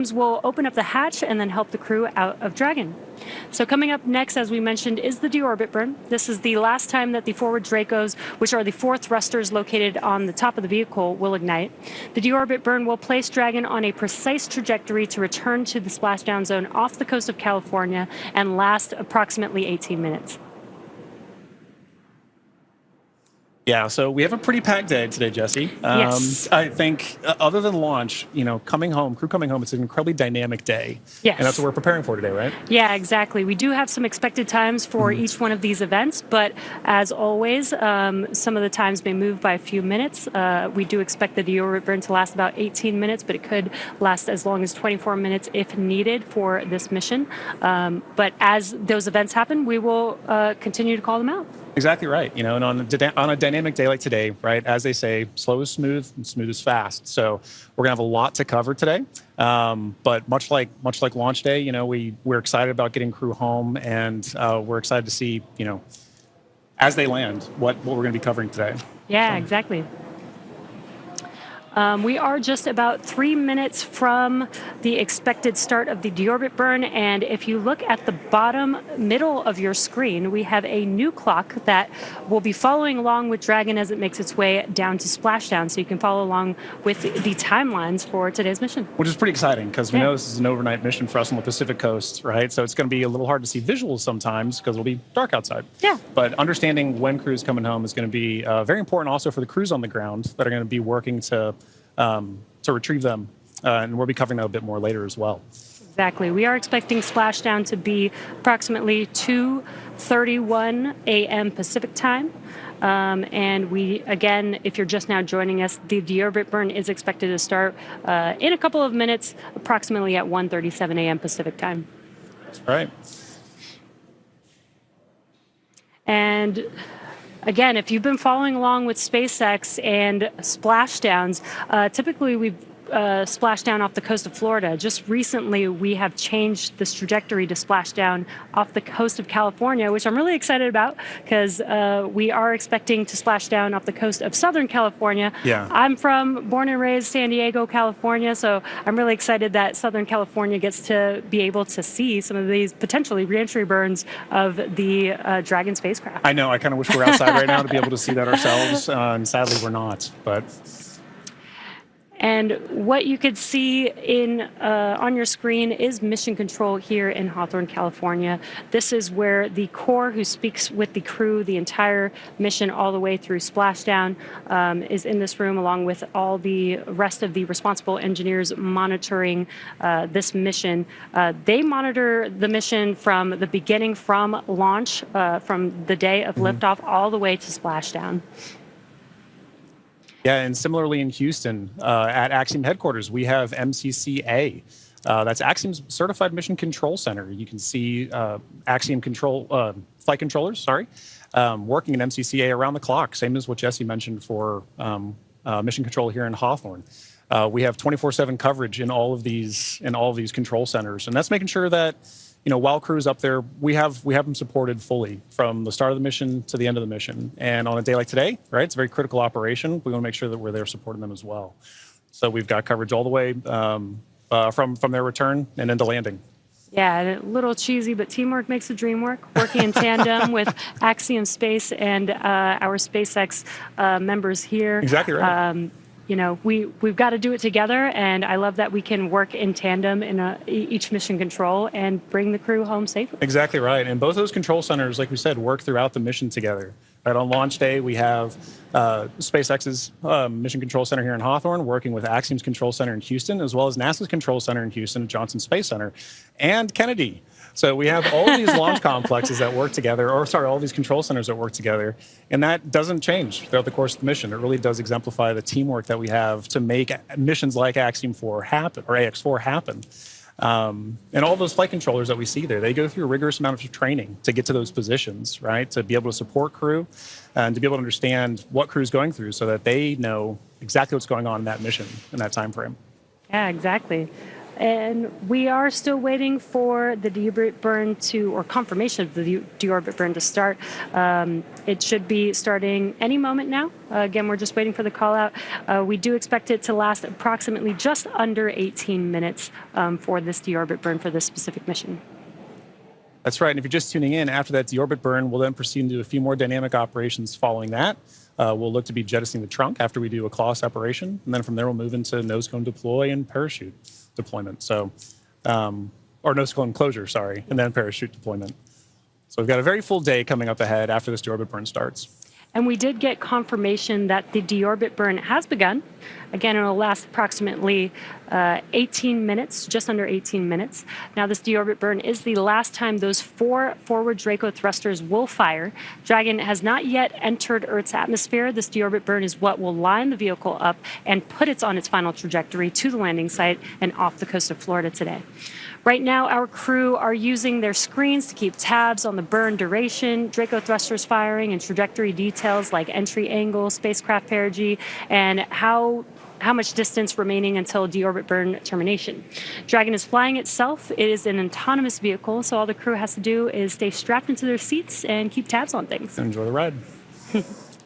will open up the hatch and then help the crew out of Dragon. So coming up next, as we mentioned, is the deorbit burn. This is the last time that the forward Dracos, which are the 4 thrusters located on the top of the vehicle, will ignite. The deorbit burn will place Dragon on a precise trajectory to return to the splashdown zone off the coast of California and last approximately 18 minutes. Yeah, so we have a pretty packed day today, Jesse. Yes. I think other than launch, coming home, crew coming home, it's an incredibly dynamic day. Yes. And that's what we're preparing for today, right? Yeah, exactly. We do have some expected times for each one of these events, but as always, some of the times may move by a few minutes. We do expect the deorbit burn to last about 18 minutes, but it could last as long as 24 minutes if needed for this mission. But as those events happen, we will continue to call them out. Exactly right. And on a dynamic day like today, right, as they say, slow is smooth and smooth is fast. So we're going to have a lot to cover today. But much like launch day, we're excited about getting crew home, and we're excited to see, as they land, what we're going to be covering today. Yeah, exactly. We are just about 3 minutes from the expected start of the deorbit burn, and if you look at the bottom middle of your screen, we have a new clock that will be following along with Dragon as it makes its way down to Splashdown, so you can follow along with the timelines for today's mission. Which is pretty exciting, because we know this is an overnight mission for us on the Pacific Coast, right? So it's going to be a little hard to see visuals sometimes because it'll be dark outside. Yeah. But understanding when crew's coming home is going to be very important also for the crews on the ground that are going to be working to retrieve them, and we'll be covering that a bit more later as well. Exactly. We are expecting splashdown to be approximately 2:31 a.m. Pacific time. And we, again, if you're just now joining us, the deorbit burn is expected to start in a couple of minutes, approximately at 1:37 a.m. Pacific time. That's right. And again, if you've been following along with SpaceX and splashdowns, typically we've splashdown off the coast of Florida. Just recently, we have changed this trajectory to splashdown off the coast of California, which I'm really excited about because we are expecting to splash down off the coast of Southern California. Yeah. I'm born and raised San Diego, California, so I'm really excited that Southern California gets to be able to see some of these potentially reentry burns of the Dragon spacecraft. I know. I kind of wish we were outside right now to be able to see that ourselves, and sadly we're not. But and what you could see on your screen is mission control here in Hawthorne, California. This is where the core who speaks with the crew the entire mission all the way through splashdown is in this room, along with all the rest of the responsible engineers monitoring this mission. They monitor the mission from the beginning, from launch, from the day of liftoff, all the way to splashdown. Yeah, and similarly in Houston, at Axiom headquarters, we have MCCA. That's Axiom's Certified Mission Control Center. You can see Axiom flight controllers, working in MCCA around the clock, same as what Jesse mentioned for mission control here in Hawthorne. We have 24/7 coverage in all of these control centers, and that's making sure that while crew's up there, we have them supported fully from the start of the mission to the end of the mission. And on a day like today, right, it's a very critical operation. We want to make sure that we're there supporting them as well. So we've got coverage all the way from their return and into landing. Yeah, a little cheesy, but teamwork makes the dream work. Working in tandem with Axiom Space and our SpaceX members here. Exactly right. We've got to do it together, and I love that we can work in tandem in each mission control and bring the crew home safely. Exactly right. And both those control centers, like we said, work throughout the mission together. Right, on launch day, we have SpaceX's Mission Control Center here in Hawthorne working with Axiom's Control Center in Houston, as well as NASA's Control Center in Houston, Johnson Space Center, and Kennedy. So we have all these launch complexes that work together, all these control centers that work together, and that doesn't change throughout the course of the mission. It really does exemplify the teamwork that we have to make missions like Axiom 4 happen, or Ax-4 happen. And all those flight controllers that we see there, they go through a rigorous amount of training to get to those positions, right? To be able to support crew and to be able to understand what crew is going through so that they know exactly what's going on in that mission in that time frame. Yeah, exactly. And we are still waiting for the deorbit burn or confirmation of the deorbit burn to start. It should be starting any moment now. Again, we're just waiting for the call out. We do expect it to last approximately just under 18 minutes for this deorbit burn for this specific mission. That's right. And if you're just tuning in, after that deorbit burn, we'll then proceed into a few more dynamic operations following that. We'll look to be jettisoning the trunk after we do a claw separation. And then from there, we'll move into nose cone deploy and parachute deployment. So, or nose cone closure, sorry, and then parachute deployment. So we've got a very full day coming up ahead after this deorbit burn starts. And we did get confirmation that the deorbit burn has begun. Again, it will last approximately 18 minutes, just under 18 minutes. Now, this deorbit burn is the last time those 4 forward Draco thrusters will fire. Dragon has not yet entered Earth's atmosphere. This deorbit burn is what will line the vehicle up and put it on its final trajectory to the landing site and off the coast of Florida today. Right now, our crew are using their screens to keep tabs on the burn duration, Draco thrusters firing, and trajectory details like entry angle, spacecraft perigee, and how much distance remaining until deorbit burn termination. Dragon is flying itself. It is an autonomous vehicle, so all the crew has to do is stay strapped into their seats and keep tabs on things. Enjoy the ride.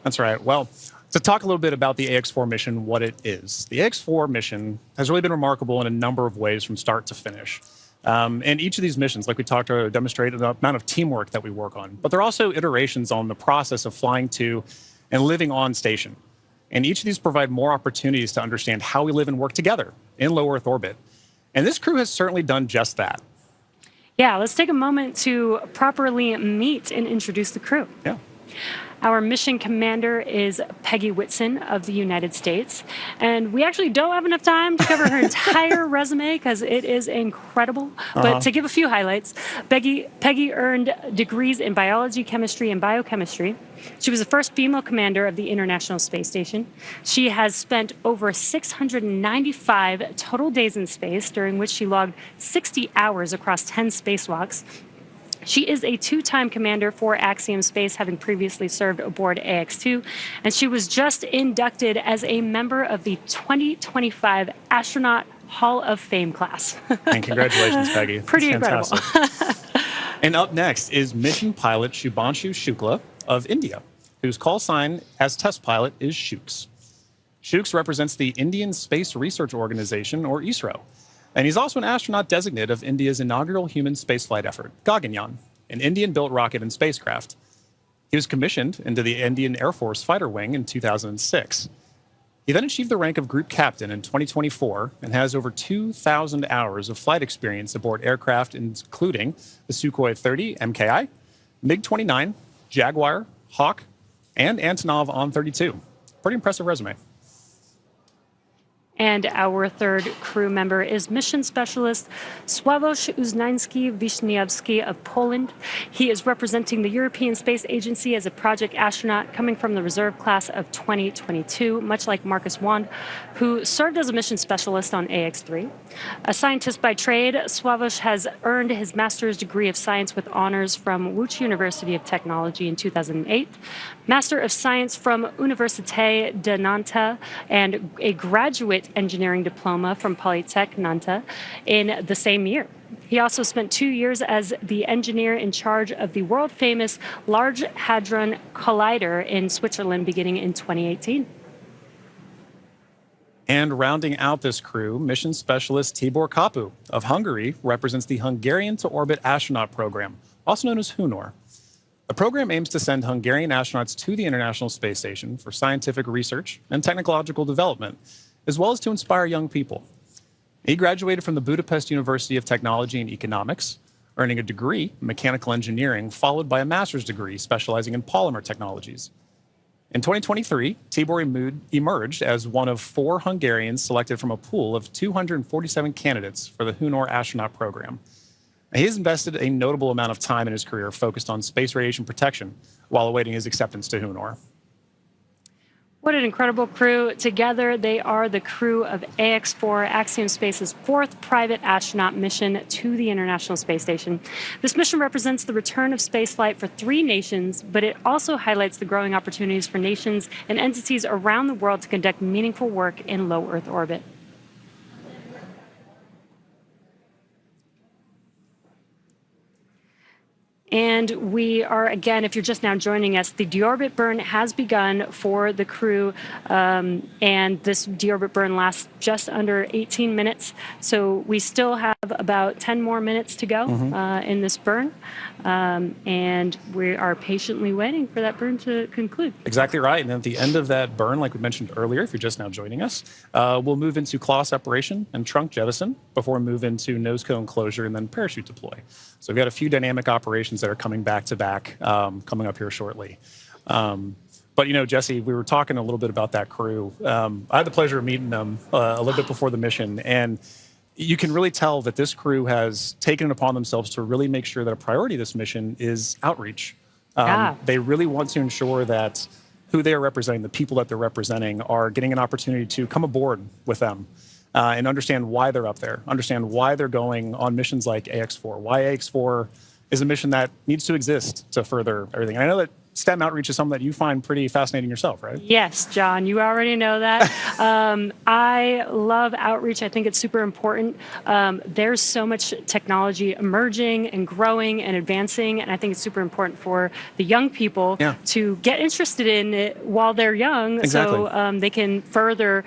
That's right. Well, to talk a little bit about the Ax-4 mission, what it is. The Ax-4 mission has really been remarkable in a number of ways from start to finish. And each of these missions, like we talked about, demonstrate the amount of teamwork that we work on. But they're also iterations on the process of flying to and living on station. And each of these provide more opportunities to understand how we live and work together in low Earth orbit. And this crew has certainly done just that. Yeah, let's take a moment to properly meet and introduce the crew. Yeah. Our mission commander is Peggy Whitson of the United States. And we actually don't have enough time to cover her entire resume because it is incredible. But to give a few highlights, Peggy earned degrees in biology, chemistry, and biochemistry. She was the first female commander of the International Space Station. She has spent over 695 total days in space, during which she logged 60 hours across 10 spacewalks. She is a 2-time commander for Axiom Space, having previously served aboard Ax-2, and she was just inducted as a member of the 2025 Astronaut Hall of Fame class. And congratulations, Peggy. Pretty incredible. And up next is mission pilot Shubhanshu Shukla of India, whose call sign as test pilot is Shuks. Shuks represents the Indian Space Research Organization, or ISRO. And he's also an astronaut designate of India's inaugural human spaceflight effort, Gaganyaan, an Indian-built rocket and spacecraft. He was commissioned into the Indian Air Force Fighter Wing in 2006. He then achieved the rank of Group Captain in 2024 and has over 2,000 hours of flight experience aboard aircraft, including the Sukhoi 30 MKI, MiG-29, Jaguar, Hawk, and Antonov On-32. Pretty impressive resume. And our third crew member is mission specialist Sławosz Uznański-Wiśniewski of Poland. He is representing the European Space Agency as a project astronaut coming from the reserve class of 2022, much like Marcus Wand, who served as a mission specialist on Ax-3. A scientist by trade, Sławosz has earned his master's degree of science with honors from Łódź University of Technology in 2008, Master of Science from Université de Nantes, and a graduate engineering diploma from Polytech Nantes in the same year. He also spent 2 years as the engineer in charge of the world-famous Large Hadron Collider in Switzerland beginning in 2018. And rounding out this crew, mission specialist Tibor Kapu of Hungary represents the Hungarian to Orbit Astronaut Program, also known as HUNOR. The program aims to send Hungarian astronauts to the International Space Station for scientific research and technological development, as well as to inspire young people. He graduated from the Budapest University of Technology and Economics, earning a degree in mechanical engineering, followed by a master's degree specializing in polymer technologies. In 2023, Tibor emerged as one of 4 Hungarians selected from a pool of 247 candidates for the HUNOR astronaut program. He has invested a notable amount of time in his career focused on space radiation protection while awaiting his acceptance to HUNOR. What an incredible crew. Together, they are the crew of Ax-4, Axiom Space's 4th private astronaut mission to the International Space Station. This mission represents the return of spaceflight for 3 nations, but it also highlights the growing opportunities for nations and entities around the world to conduct meaningful work in low Earth orbit. And we are, again, if you're just now joining us, the deorbit burn has begun for the crew. And this deorbit burn lasts just under 18 minutes. So we still have about 10 more minutes to go in this burn. And we are patiently waiting for that burn to conclude. Exactly right. And at the end of that burn, like we mentioned earlier, if you're just now joining us, we'll move into claw separation and trunk jettison before we move into nose cone closure and then parachute deploy. So we've got a few dynamic operations that are coming back to back coming up here shortly. But, you know, Jesse, we were talking a little bit about that crew. I had the pleasure of meeting them a little bit before the mission. And you can really tell that this crew has taken it upon themselves to really make sure that a priority of this mission is outreach. They really want to ensure that who they are representing, the people that they're representing, are getting an opportunity to come aboard with them and understand why they're up there, understand why they're going on missions like Ax-4, why Ax-4 is a mission that needs to exist to further everything. And I know that STEM outreach is something that you find pretty fascinating yourself, right? Yes, John, you already know that. I love outreach. I think it's super important. There's so much technology emerging and growing and advancing, and I think it's super important for the young people to get interested in it while they're young, so they can further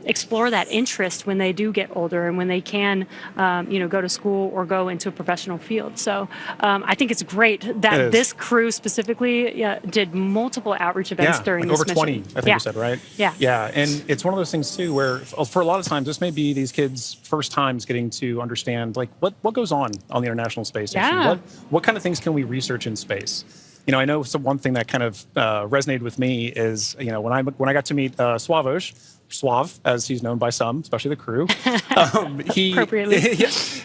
explore that interest when they do get older and when they can, go to school or go into a professional field. So I think it's great that this crew specifically did multiple outreach events during this mission. Over 20, I think you said, right? Yeah, and it's one of those things, too, where for a lot of times, this may be these kids' first times getting to understand, like, what goes on the International Space Station? What kind of things can we research in space? You know, I know one thing that kind of resonated with me is, you know, when I got to meet Sławosz, Słav, as he's known by some, especially the crew.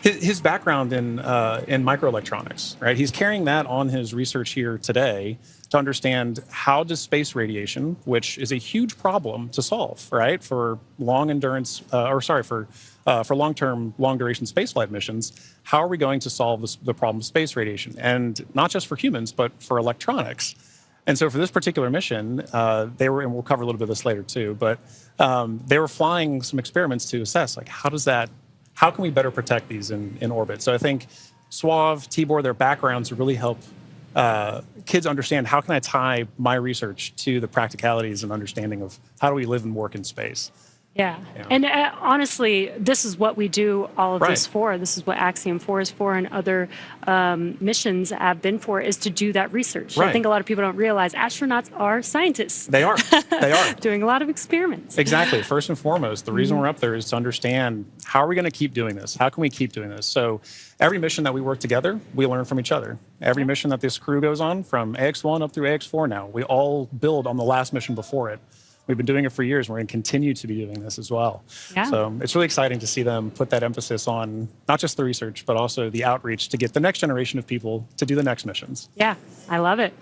His background in microelectronics, right? He's carrying that on his research here today to understand how does space radiation, which is a huge problem to solve, right, for long endurance, for long-term, long-duration spaceflight missions, how are we going to solve the problem of space radiation? And not just for humans, but for electronics. And so for this particular mission, they were, and we'll cover a little bit of this later too, but they were flying some experiments to assess, like, how can we better protect these in orbit? So I think Sław, Tibor, their backgrounds really help kids understand, how can I tie my research to the practicalities and understanding of how do we live and work in space? And honestly, this is what we do all of this for. This is what Axiom 4 is for, and other missions have been for, is to do that research. I think a lot of people don't realize astronauts are scientists. They are. They are. Doing a lot of experiments. Exactly. First and foremost, the reason we're up there is to understand, how are we going to keep doing this? How can we keep doing this? So every mission that we work together, we learn from each other. Every mission that this crew goes on, from Ax-1 up through Ax-4 now, we all build on the last mission before it. We've been doing it for years. We're going to continue to be doing this as well. So it's really exciting to see them put that emphasis on not just the research, but also the outreach to get the next generation of people to do the next missions. I love it.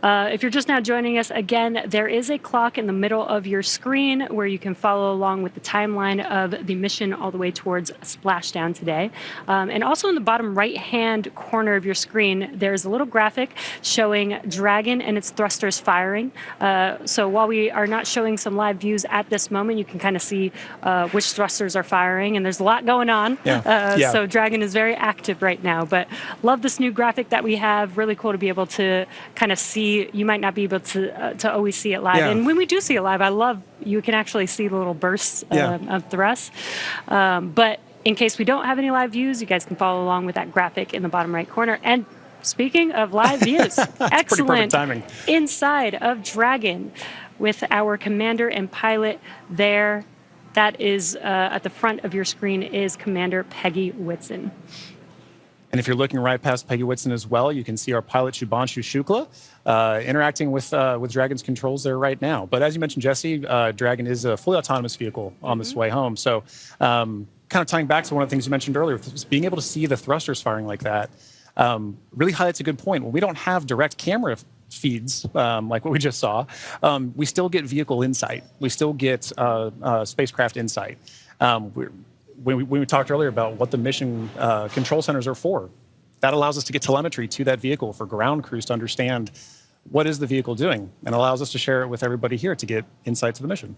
If you're just now joining us, again, there is a clock in the middle of your screen where you can follow along with the timeline of the mission all the way towards Splashdown today. And also in the bottom right-hand corner of your screen, there's a little graphic showing Dragon and its thrusters firing. So while we are not showing some live views at this moment, you can kind of see which thrusters are firing, and there's a lot going on. So Dragon is very active right now, but love this new graphic that we have. Really cool to be able to kind of see. You might not be able to always see it live, and when we do see it live, I love you can actually see the little bursts of thrust. But in case we don't have any live views, you guys can follow along with that graphic in the bottom right corner. And speaking of live views, excellent timing. Inside of Dragon, with our commander and pilot there. That is at the front of your screen is Commander Peggy Whitson. And if you're looking right past Peggy Whitson as well, you can see our pilot Shubhanshu Shukla interacting with Dragon's controls there right now. But as you mentioned, Jesse, Dragon is a fully autonomous vehicle on this way home. So kind of tying back to one of the things you mentioned earlier, being able to see the thrusters firing like that really highlights a good point. When we don't have direct camera feeds like what we just saw, we still get vehicle insight. We still get spacecraft insight. When we talked earlier about what the mission control centers are for, that allows us to get telemetry to that vehicle for ground crews to understand what is the vehicle doing, and allows us to share it with everybody here to get insights of the mission.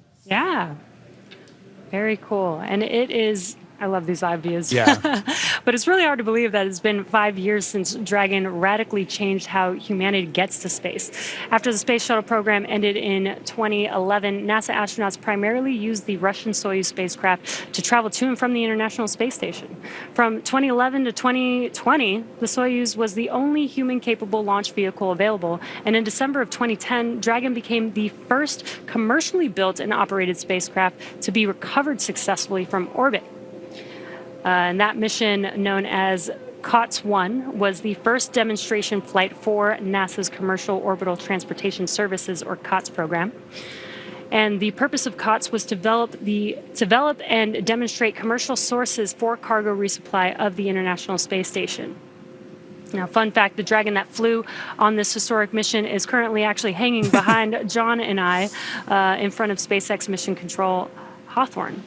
Very cool. And it is, I love these live views. Yeah. But it's really hard to believe that it's been 5 years since Dragon radically changed how humanity gets to space. After the space shuttle program ended in 2011, NASA astronauts primarily used the Russian Soyuz spacecraft to travel to and from the International Space Station. From 2011 to 2020, the Soyuz was the only human-capable launch vehicle available, and in December of 2010, Dragon became the first commercially built and operated spacecraft to be recovered successfully from orbit. And that mission, known as COTS-1, was the first demonstration flight for NASA's Commercial Orbital Transportation Services, or COTS program. And the purpose of COTS was to develop and demonstrate commercial sources for cargo resupply of the International Space Station. Now, fun fact, the Dragon that flew on this historic mission is currently actually hanging behind John and I in front of SpaceX Mission Control Hawthorne.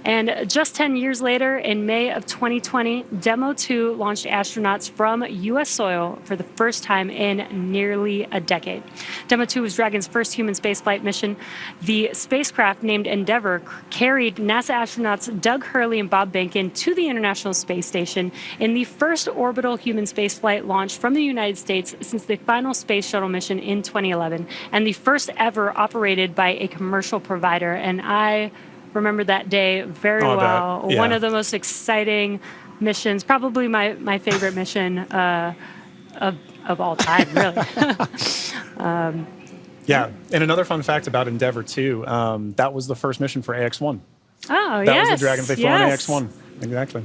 And just 10 years later, in May of 2020, Demo 2 launched astronauts from U.S. soil for the first time in nearly a decade. Demo 2 was Dragon's first human spaceflight mission. The spacecraft, named Endeavour, carried NASA astronauts Doug Hurley and Bob Behnken to the International Space Station in the first orbital human spaceflight launched from the United States since the final space shuttle mission in 2011, and the first ever operated by a commercial provider. And I remember that day very well. Yeah. One of the most exciting missions, probably my favorite mission of all time, really. Yeah, and another fun fact about Endeavour, too, that was the first mission for Ax-1. Oh, yes. That was the Dragon they flew on Ax-1. Exactly.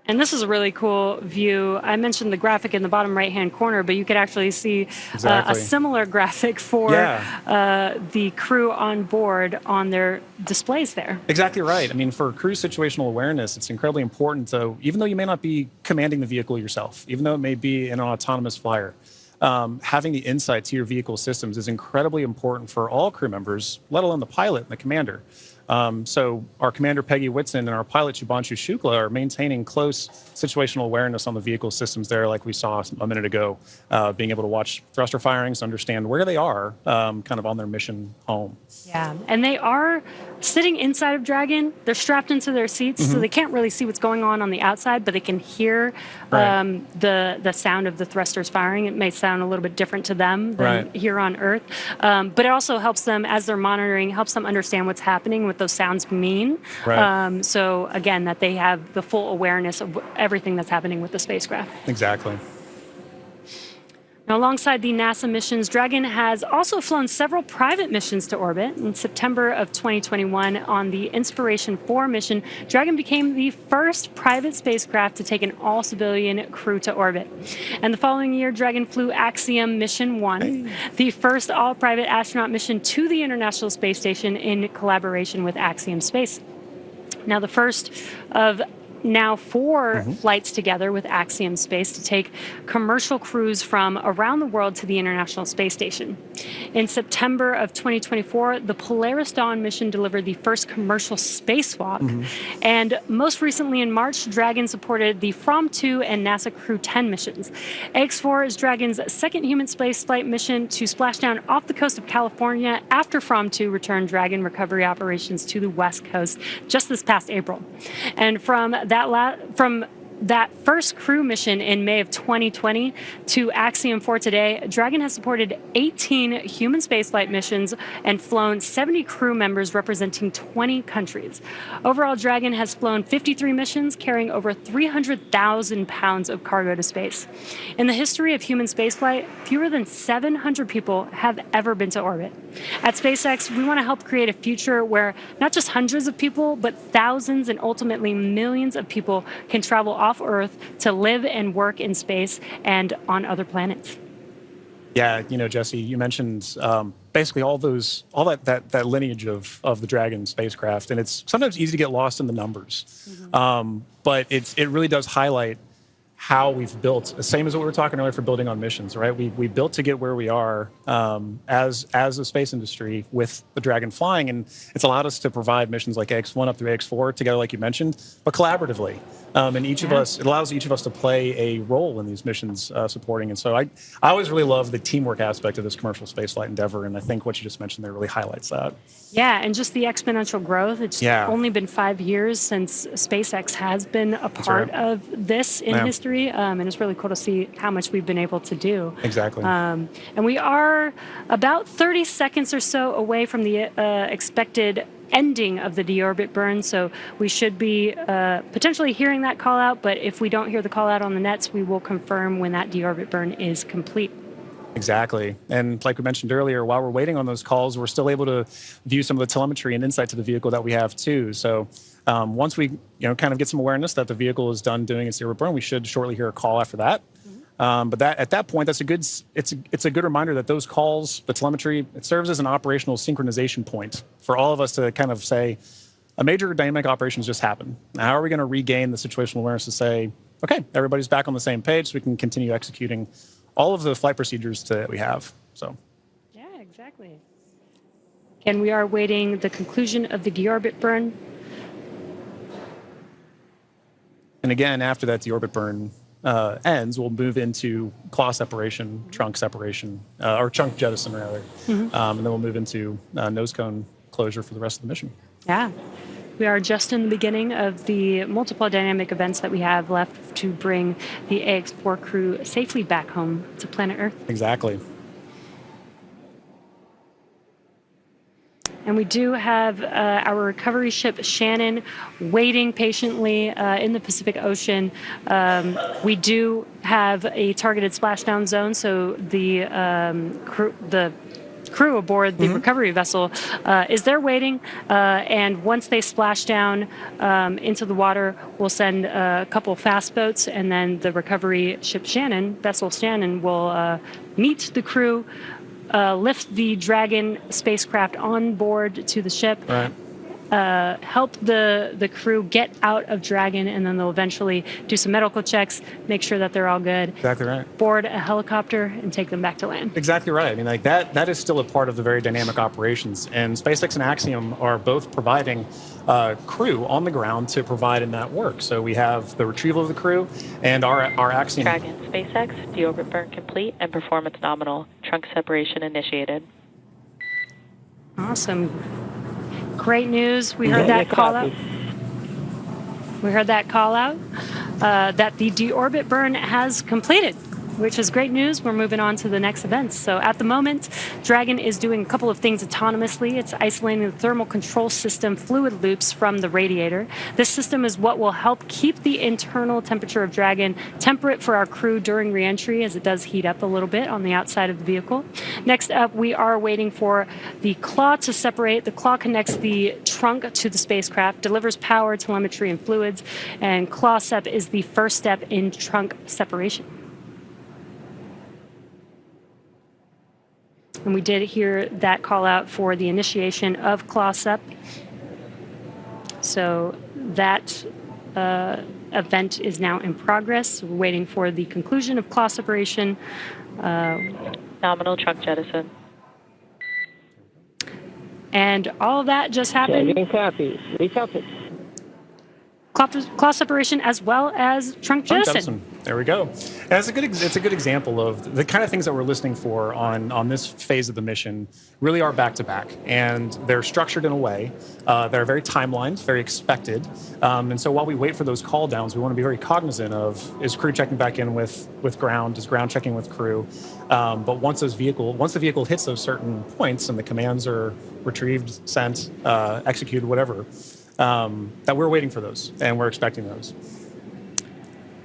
And this is a really cool view. I mentioned the graphic in the bottom right-hand corner, but you could actually see a similar graphic for the crew on board on their displays there. Exactly right. I mean, for crew situational awareness, it's incredibly important to, even though you may not be commanding the vehicle yourself, even though it may be an autonomous flyer, having the insight to your vehicle systems is incredibly important for all crew members, let alone the pilot and the commander. So our commander, Peggy Whitson, and our pilot, Shubhanshu Shukla, are maintaining close situational awareness on the vehicle systems there, like we saw a minute ago, being able to watch thruster firings, understand where they are kind of on their mission home. Yeah, and they are sitting inside of Dragon. They're strapped into their seats, so they can't really see what's going on the outside, but they can hear the sound of the thrusters firing. It may sound a little bit different to them than here on Earth, but it also helps them, as they're monitoring, helps them understand what's happening, what those sounds mean. So again, that they have the full awareness of everything that's happening with the spacecraft. Exactly. Now, alongside the NASA missions, Dragon has also flown several private missions to orbit. In September of 2021, on the Inspiration 4 mission, Dragon became the first private spacecraft to take an all-civilian crew to orbit. And the following year, Dragon flew Axiom Mission 1, the first all-private astronaut mission to the International Space Station in collaboration with Axiom Space. Now, the first of now 4 flights together with Axiom Space to take commercial crews from around the world to the International Space Station. In September of 2024, the Polaris Dawn mission delivered the first commercial spacewalk. And most recently in March, Dragon supported the From-2 and NASA Crew 10 missions. Ax-4 is Dragon's second human spaceflight mission to splashdown off the coast of California after From-2 returned Dragon recovery operations to the West Coast just this past April. And from that first crew mission in May of 2020 to Axiom 4 today, Dragon has supported 18 human spaceflight missions and flown 70 crew members representing 20 countries. Overall, Dragon has flown 53 missions, carrying over 300,000 pounds of cargo to space. In the history of human spaceflight, fewer than 700 people have ever been to orbit. At SpaceX, we want to help create a future where not just hundreds of people, but thousands and ultimately millions of people can travel off Earth to live and work in space and on other planets. Yeah, you know, Jesse, you mentioned basically all that lineage of the Dragon spacecraft, and it's sometimes easy to get lost in the numbers. But it really does highlight how we've built, the same as what we were talking earlier for building on missions, right? We built to get where we are as a space industry with the Dragon flying, and it's allowed us to provide missions like Ax-1 up through Ax-4 together, like you mentioned, but collaboratively. And each of us, it allows each of us to play a role in these missions supporting. And so I always really love the teamwork aspect of this commercial spaceflight endeavor, and I think what you just mentioned there really highlights that. Yeah, and just the exponential growth. It's only been 5 years since SpaceX has been a part of this in history, and it's really cool to see how much we've been able to do. Exactly. And we are about 30 seconds or so away from the expected ending of the deorbit burn, so we should be potentially hearing that call out, but if we don't hear the call out on the nets, we will confirm when that deorbit burn is complete. Exactly. And like we mentioned earlier, while we're waiting on those calls, we're still able to view some of the telemetry and insight to the vehicle that we have too. So once we kind of get some awareness that the vehicle is done doing its deorbit burn, we should shortly hear a call after that. But at that point, it's a good reminder that those calls, the telemetry, it serves as an operational synchronization point for all of us to kind of say, a major dynamic operation has just happened. Now, how are we going to regain the situational awareness to say, okay, everybody's back on the same page, so we can continue executing all of the flight procedures that we have. So. Yeah, exactly. And we are awaiting the conclusion of the deorbit burn. And again, after that deorbit burn ends, we'll move into claw separation, trunk separation, or chunk jettison rather, and then we'll move into nose cone closure for the rest of the mission. Yeah. We are just in the beginning of the multiple dynamic events that we have left to bring the Ax-4 crew safely back home to planet Earth. Exactly. And we do have our recovery ship Shannon waiting patiently in the Pacific Ocean. We do have a targeted splashdown zone, so the crew aboard the recovery vessel is there waiting, and once they splash down into the water, we'll send a couple fast boats, and then the recovery ship vessel Shannon will meet the crew, lift the Dragon spacecraft on board to the ship, help the crew get out of Dragon, and then they'll eventually do some medical checks, make sure that they're all good. Exactly right. Board a helicopter and take them back to land. Exactly right. I mean, like that is still a part of the very dynamic operations, and SpaceX and Axiom are both providing crew on the ground to provide in that work. So we have the retrieval of the crew and our Axiom. Dragon, SpaceX, deorbit burn complete and performance nominal. Trunk separation initiated. Awesome. Great news. We heard that call out. We heard that call out that the deorbit burn has completed, which is great news. We're moving on to the next events. So at the moment, Dragon is doing a couple of things autonomously. It's isolating the thermal control system fluid loops from the radiator. This system is what will help keep the internal temperature of Dragon temperate for our crew during reentry, as it does heat up a little bit on the outside of the vehicle. Next up, we are waiting for the claw to separate. The claw connects the trunk to the spacecraft, delivers power, telemetry, and fluids, and claw sep is the first step in trunk separation. And we did hear that call out for the initiation of claw sep. So that event is now in progress. We're waiting for the conclusion of claw separation. Nominal trunk jettison. And all of that just happened. Claw separation as well as trunk jettison. There we go. And it's a good example of the kind of things that we're listening for on this phase of the mission. Really are back to back, and they're structured in a way that are very timelined, very expected. And so while we wait for those call downs, we want to be very cognizant of, is crew checking back in with ground, is ground checking with crew. But once the vehicle hits those certain points and the commands are retrieved, sent, executed, whatever, that we're waiting for those and we're expecting those.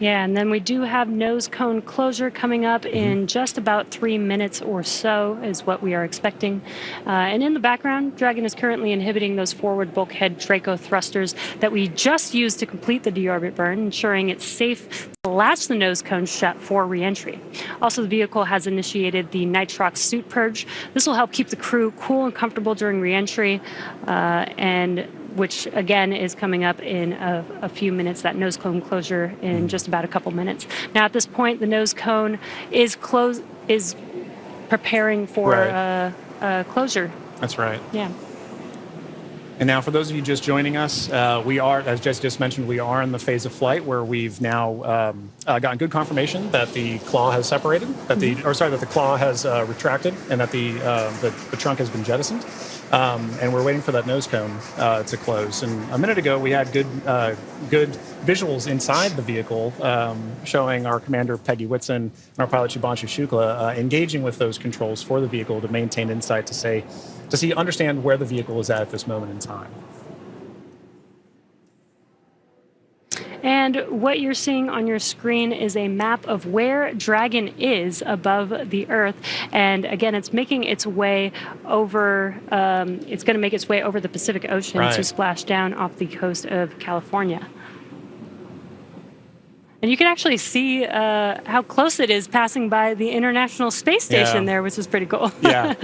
Yeah, and then we do have nose cone closure coming up in just about 3 minutes or so is what we are expecting. And in the background, Dragon is currently inhibiting those forward bulkhead Draco thrusters that we just used to complete the deorbit burn, ensuring it's safe to latch the nose cone shut for reentry. Also, the vehicle has initiated the nitrox suit purge. This will help keep the crew cool and comfortable during reentry, and which again is coming up in a few minutes, that nose cone closure in just about a couple minutes. Now at this point, the nose cone is preparing for closure. That's right. Yeah. And now, for those of you just joining us, we are, as Jess just mentioned, we are in the phase of flight where we've now gotten good confirmation that the claw has separated, that the claw has retracted, and that the trunk has been jettisoned. And we're waiting for that nose cone to close. And a minute ago, we had good visuals inside the vehicle showing our commander, Peggy Whitson, and our pilot, Shubhanshu Shukla, engaging with those controls for the vehicle to maintain insight to understand where the vehicle is at this moment in time. And what you're seeing on your screen is a map of where Dragon is above the Earth. And again, it's making its way over, it's going to make its way over the Pacific Ocean to splash down off the coast of California. And you can actually see how close it is passing by the International Space Station there, which is pretty cool. Yeah.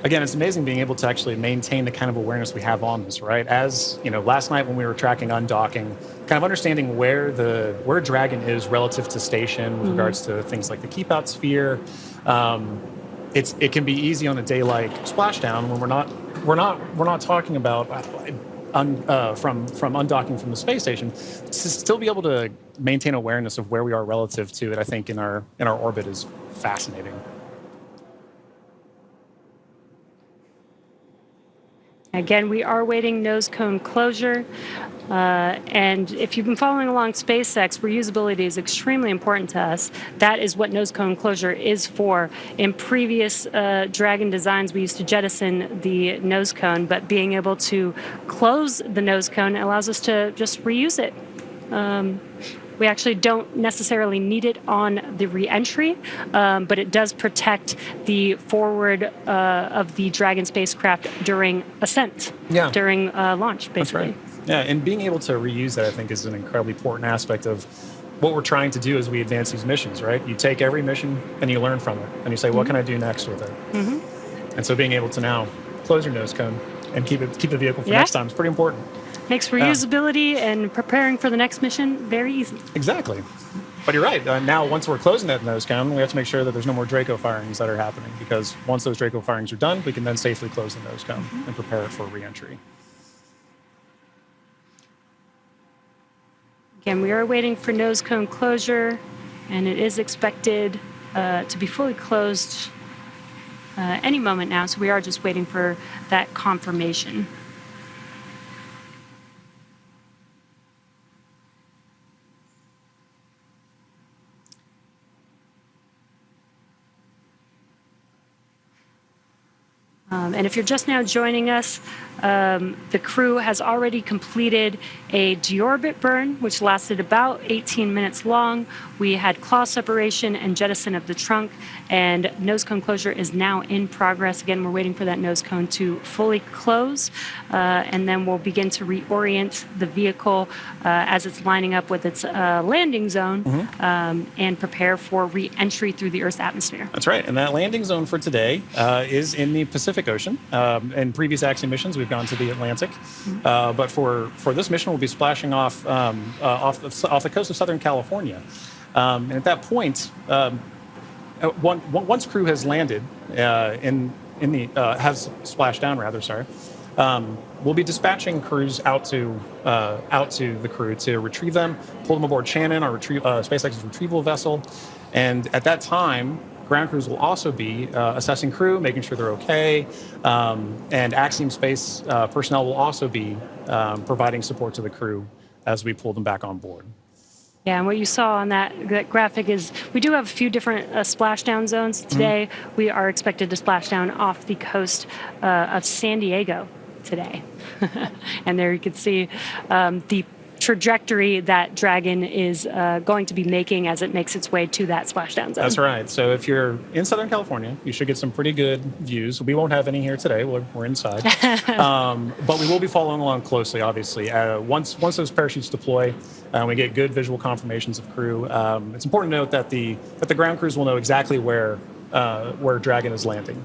Again, it's amazing being able to actually maintain the kind of awareness we have on this, right? As you know, last night when we were tracking undocking, kind of understanding where Dragon is relative to station with regards to things like the keep out sphere. It can be easy on a day like Splashdown when we're not talking about from undocking from the space station, to still be able to maintain awareness of where we are relative to it. I think in our orbit is fascinating. Again, we are waiting nose cone closure. And if you've been following along SpaceX, reusability is extremely important to us. That is what nose cone closure is for. In previous Dragon designs, we used to jettison the nose cone, but being able to close the nose cone allows us to just reuse it. We actually don't necessarily need it on the reentry, but it does protect the forward of the Dragon spacecraft during ascent, during launch, basically. That's right. Yeah, and being able to reuse that, I think, is an incredibly important aspect of what we're trying to do as we advance these missions, right? You take every mission and you learn from it, and you say, what can I do next with it? And so being able to now close your nose cone and keep the vehicle for next time is pretty important. Makes reusability and preparing for the next mission very easy. Exactly. But you're right. Now, once we're closing that nose cone, we have to make sure that there's no more Draco firings that are happening, because once those Draco firings are done, we can then safely close the nose cone and prepare it for reentry. Again, we are waiting for nose cone closure, and it is expected to be fully closed any moment now, so we are just waiting for that confirmation. And if you're just now joining us, the crew has already completed a deorbit burn, which lasted about 18 minutes long. We had claw separation and jettison of the trunk, and nose cone closure is now in progress. Again, we're waiting for that nose cone to fully close, and then we'll begin to reorient the vehicle as it's lining up with its landing zone and prepare for re-entry through the Earth's atmosphere. That's right, and that landing zone for today is in the Pacific Ocean. In previous Axiom missions, we've gone to the Atlantic, but for this mission, we'll be splashing off the coast of Southern California. And at that point, once crew has landed has splashed down, rather, sorry, we'll be dispatching crews out to the crew to retrieve them, pull them aboard Shannon, our SpaceX's retrieval vessel, and at that time, ground crews will also be assessing crew, making sure they're okay, and Axiom Space personnel will also be providing support to the crew as we pull them back on board. Yeah, and what you saw on that graphic is we do have a few different splashdown zones. Today, we are expected to splash down off the coast of San Diego today. And there you can see the trajectory that Dragon is going to be making as it makes its way to that splashdown zone. That's right. So if you're in Southern California, you should get some pretty good views. We won't have any here today. We're inside. But we will be following along closely, obviously. Once those parachutes deploy, we get good visual confirmations of crew. It's important to note that the ground crews will know exactly where Dragon is landing.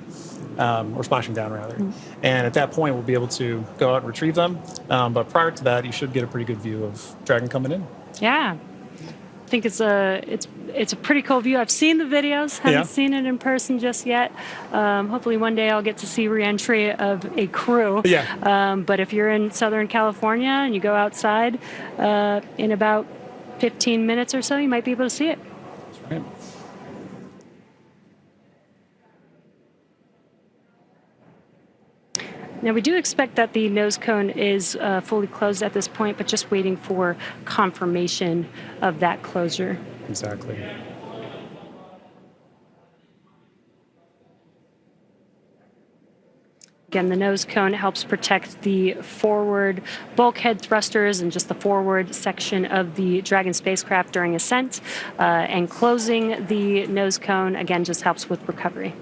or splashing down rather. And at that point, we'll be able to go out and retrieve them. But prior to that, you should get a pretty good view of Dragon coming in. Yeah. I think it's a pretty cool view. I've seen the videos, haven't seen it in person just yet. Hopefully one day I'll get to see reentry of a crew. But if you're in Southern California and you go outside in about 15 minutes or so, you might be able to see it. That's right. Now, we do expect that the nose cone is fully closed at this point, but just waiting for confirmation of that closure. Exactly. Again, the nose cone helps protect the forward bulkhead thrusters and just the forward section of the Dragon spacecraft during ascent. And closing the nose cone, again, just helps with recovery.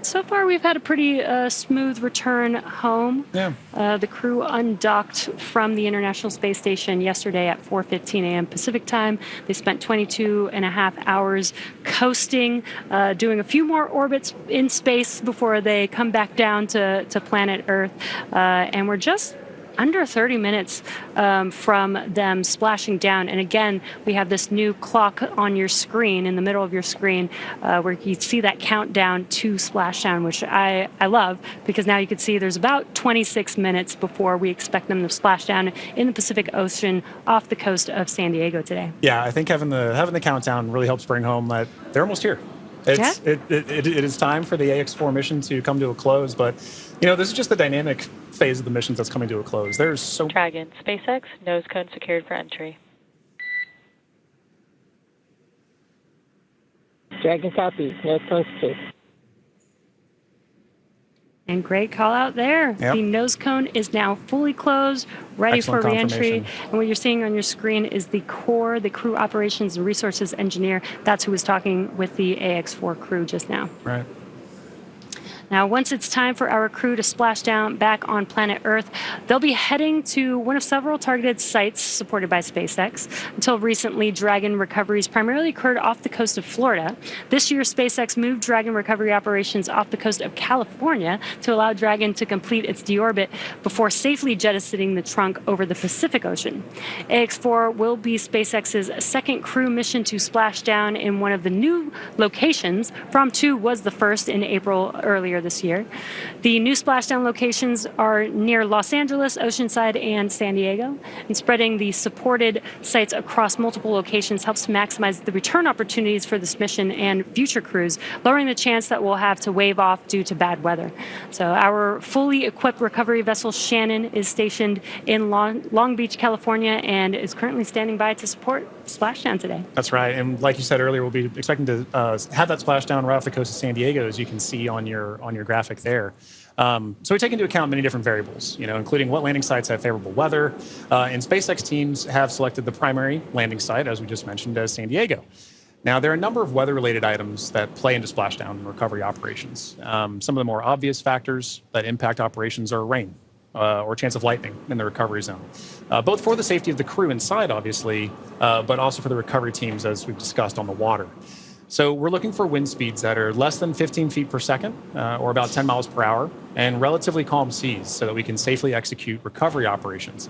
So far, we've had a pretty smooth return home. The crew undocked from the International Space Station yesterday at 4:15 a.m. Pacific time. They spent 22 and a half hours coasting, doing a few more orbits in space before they come back down to planet Earth. And we're just under 30 minutes from them splashing down. And again, we have this new clock on your screen, in the middle of your screen, where you see that countdown to splashdown, which I love, because now you can see there's about 26 minutes before we expect them to splash down in the Pacific Ocean off the coast of San Diego today. Yeah, I think having the countdown really helps bring home that they're almost here. It is time for the Ax-4 mission to come to a close, but this is just the dynamic phase of the missions that's coming to a close. There's so Dragon, SpaceX, nose cone secured for entry. Dragon copy, nose cone secured. And great call out there. The nose cone is now fully closed, ready for reentry. And what you're seeing on your screen is the core, the crew operations and resources engineer. That's who was talking with the Ax-4 crew just now. Right. Now, once it's time for our crew to splash down back on planet Earth, they'll be heading to one of several targeted sites supported by SpaceX. Until recently, Dragon recoveries primarily occurred off the coast of Florida. This year, SpaceX moved Dragon recovery operations off the coast of California to allow Dragon to complete its deorbit before safely jettisoning the trunk over the Pacific Ocean. Ax-4 will be SpaceX's second crew mission to splash down in one of the new locations. From-2 was the first in April earlier this year. The new splashdown locations are near Los Angeles, Oceanside, and San Diego. And spreading the supported sites across multiple locations helps to maximize the return opportunities for this mission and future crews, lowering the chance that we'll have to wave off due to bad weather. So our fully equipped recovery vessel Shannon is stationed in Long Beach, California, and is currently standing by to support splashdown today. That's right. And like you said earlier, we'll be expecting to have that splashdown right off the coast of San Diego, as you can see on your graphic there. So we take into account many different variables, including what landing sites have favorable weather. And SpaceX teams have selected the primary landing site, as we just mentioned, as San Diego. Now, there are a number of weather-related items that play into splashdown and recovery operations. Some of the more obvious factors that impact operations are rain or chance of lightning in the recovery zone, both for the safety of the crew inside, obviously, but also for the recovery teams, as we've discussed, on the water. So we're looking for wind speeds that are less than 15 feet per second, or about 10 miles per hour, and relatively calm seas so that we can safely execute recovery operations.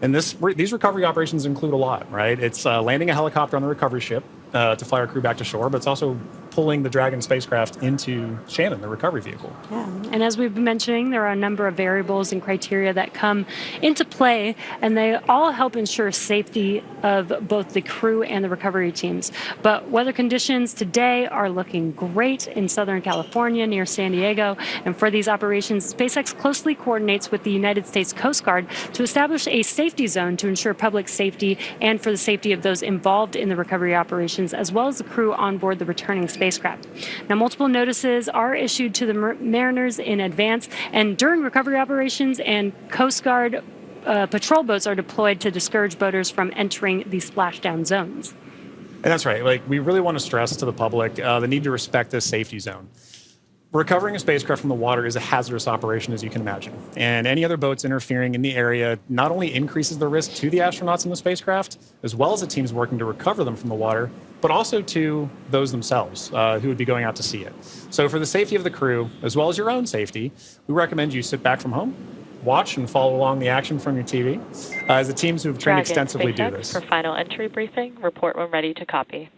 And these recovery operations include a lot, right? It's landing a helicopter on the recovery ship to fly our crew back to shore, but it's also pulling the Dragon spacecraft into Shannon, the recovery vehicle. Yeah, and as we've been mentioning, there are a number of variables and criteria that come into play, and they all help ensure safety of both the crew and the recovery teams. But weather conditions today are looking great in Southern California near San Diego, and for these operations, SpaceX closely coordinates with the United States Coast Guard to establish a safety zone to ensure public safety and for the safety of those involved in the recovery operations, as well as the crew on board the returning spacecraft. Now, multiple notices are issued to the mariners in advance and during recovery operations, and Coast Guard patrol boats are deployed to discourage boaters from entering the splashdown zones. And that's right. We really want to stress to the public the need to respect this safety zone. Recovering a spacecraft from the water is a hazardous operation, as you can imagine. And any other boats interfering in the area not only increases the risk to the astronauts in the spacecraft, as well as the teams working to recover them from the water, but also to those themselves who would be going out to see it. So for the safety of the crew, as well as your own safety, we recommend you sit back from home, watch and follow along the action from your TV, as the teams who have trained Dragon, extensively do SpaceX this. For final entry briefing, report when ready to copy.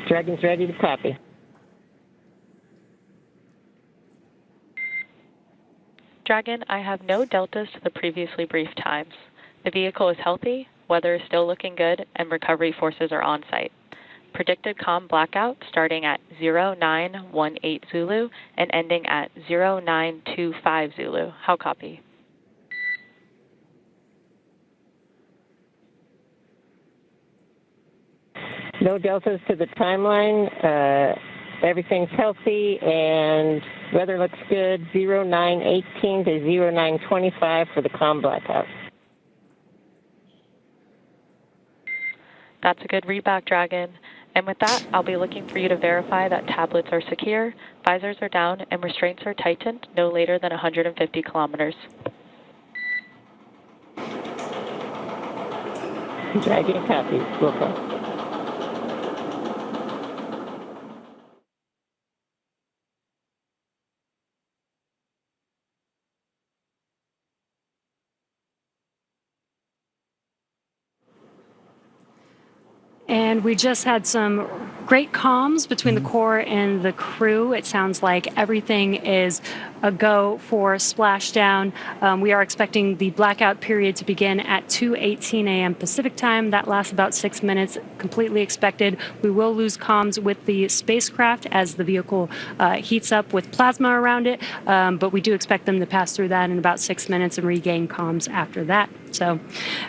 Dragon's ready to copy. Dragon, I have no deltas to the previously briefed times. The vehicle is healthy, weather is still looking good, and recovery forces are on site. Predicted comm blackout starting at 0918 Zulu and ending at 0925 Zulu. How copy? No deltas to the timeline. Everything's healthy and weather looks good. 0918 to 0925 for the comm blackout. That's a good readback, Dragon. And with that, I'll be looking for you to verify that tablets are secure, visors are down, and restraints are tightened no later than 150 kilometers. Dragon copy. Welcome. And we just had some great comms between the core and the crew. It sounds like everything is a go for Splashdown. We are expecting the blackout period to begin at 2:18 a.m. Pacific time. That lasts about 6 minutes, completely expected. We will lose comms with the spacecraft as the vehicle heats up with plasma around it, but we do expect them to pass through that in about 6 minutes and regain comms after that. So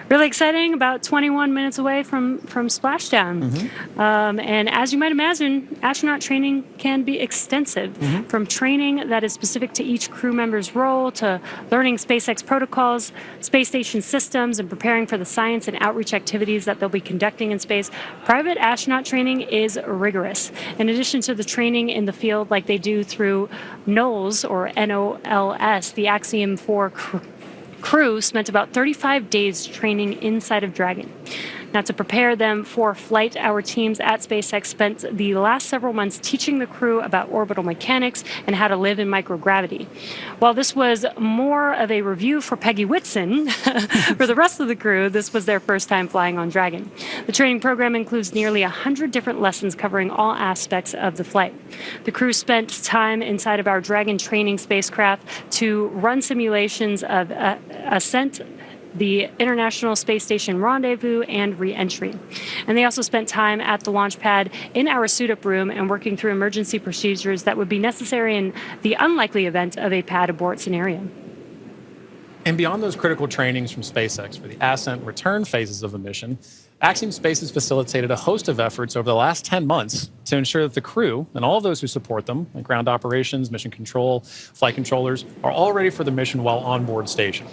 really exciting, about 21 minutes away from Splashdown. And as you might imagine, astronaut training can be extensive, from training that is specific to each crew member's role to learning SpaceX protocols, space station systems, and preparing for the science and outreach activities that they'll be conducting in space. Private astronaut training is rigorous. In addition to the training in the field like they do through NOLS, or NOLS, the Axiom 4 crew spent about 35 days training inside of Dragon. Now, to prepare them for flight, our teams at SpaceX spent the last several months teaching the crew about orbital mechanics and how to live in microgravity. While this was more of a review for Peggy Whitson, for the rest of the crew, this was their first time flying on Dragon. The training program includes nearly 100 different lessons covering all aspects of the flight. The crew spent time inside of our Dragon training spacecraft to run simulations of ascent, the International Space Station rendezvous, and reentry. And they also spent time at the launch pad in our suit-up room and working through emergency procedures that would be necessary in the unlikely event of a pad abort scenario. And beyond those critical trainings from SpaceX for the ascent return phases of the mission, Axiom Space has facilitated a host of efforts over the last 10 months to ensure that the crew and all of those who support them, like ground operations, mission control, flight controllers, are all ready for the mission while on board station.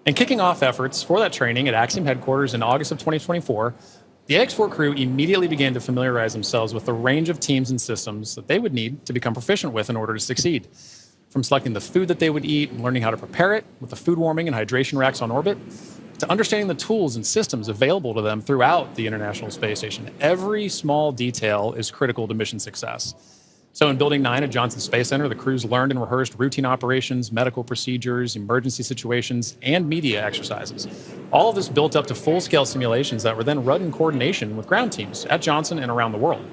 And kicking off efforts for that training at Axiom headquarters in August of 2024, the Ax-4 crew immediately began to familiarize themselves with the range of teams and systems that they would need to become proficient with in order to succeed. From selecting the food that they would eat and learning how to prepare it with the food warming and hydration racks on orbit, to understanding the tools and systems available to them throughout the International Space Station. Every small detail is critical to mission success. So in Building 9 at Johnson Space Center, the crews learned and rehearsed routine operations, medical procedures, emergency situations, and media exercises. All of this built up to full-scale simulations that were then run in coordination with ground teams at Johnson and around the world.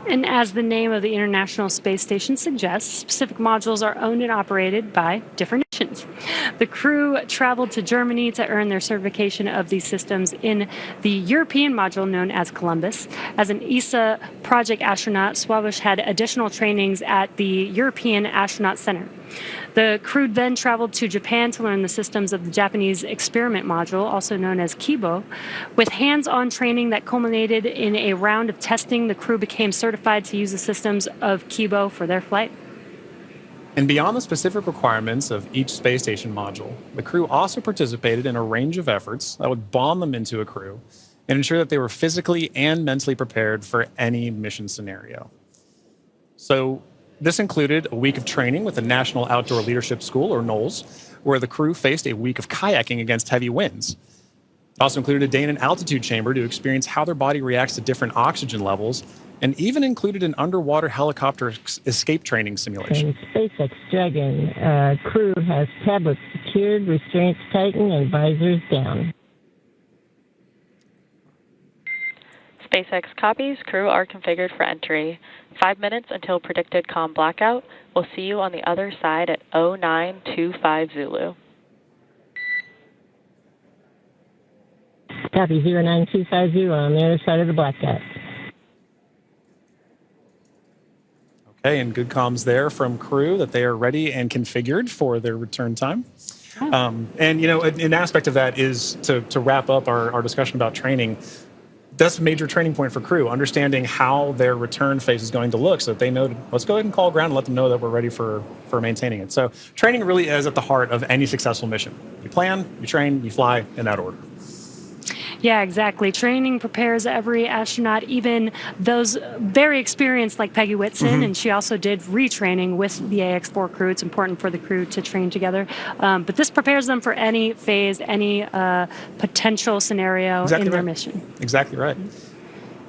And as the name of the International Space Station suggests, specific modules are owned and operated by different nations. The crew traveled to Germany to earn their certification of these systems in the European module known as Columbus. As an ESA project astronaut, Sławosz had additional trainings at the European Astronaut Center. The crew then traveled to Japan to learn the systems of the Japanese experiment module, also known as Kibo. With hands-on training that culminated in a round of testing, the crew became certified to use the systems of Kibo for their flight. And beyond the specific requirements of each space station module, the crew also participated in a range of efforts that would bond them into a crew and ensure that they were physically and mentally prepared for any mission scenario. So this included a week of training with the National Outdoor Leadership School, or NOLS, where the crew faced a week of kayaking against heavy winds. It also included a day in an altitude chamber to experience how their body reacts to different oxygen levels, and even included an underwater helicopter escape training simulation. And SpaceX Dragon crew has tablets secured, restraints tightened, and visors down. SpaceX copies. Crew are configured for entry. 5 minutes until predicted comm blackout. We'll see you on the other side at 0925 Zulu. Copy 09250 on the other side of the blackout. Okay, and good comms there from crew that they are ready and configured for their return time. And, you know, an aspect of that is to wrap up our discussion about training. That's a major training point for crew, understanding how their return phase is going to look so that they know, let's go ahead and call ground and let them know that we're ready for maintaining it. So training really is at the heart of any successful mission. You plan, you train, you fly in that order. Yeah, exactly. Training prepares every astronaut, even those very experienced like Peggy Whitson, and she also did retraining with the Ax-4 crew. It's important for the crew to train together. But this prepares them for any phase, any potential scenario in their mission. Exactly right.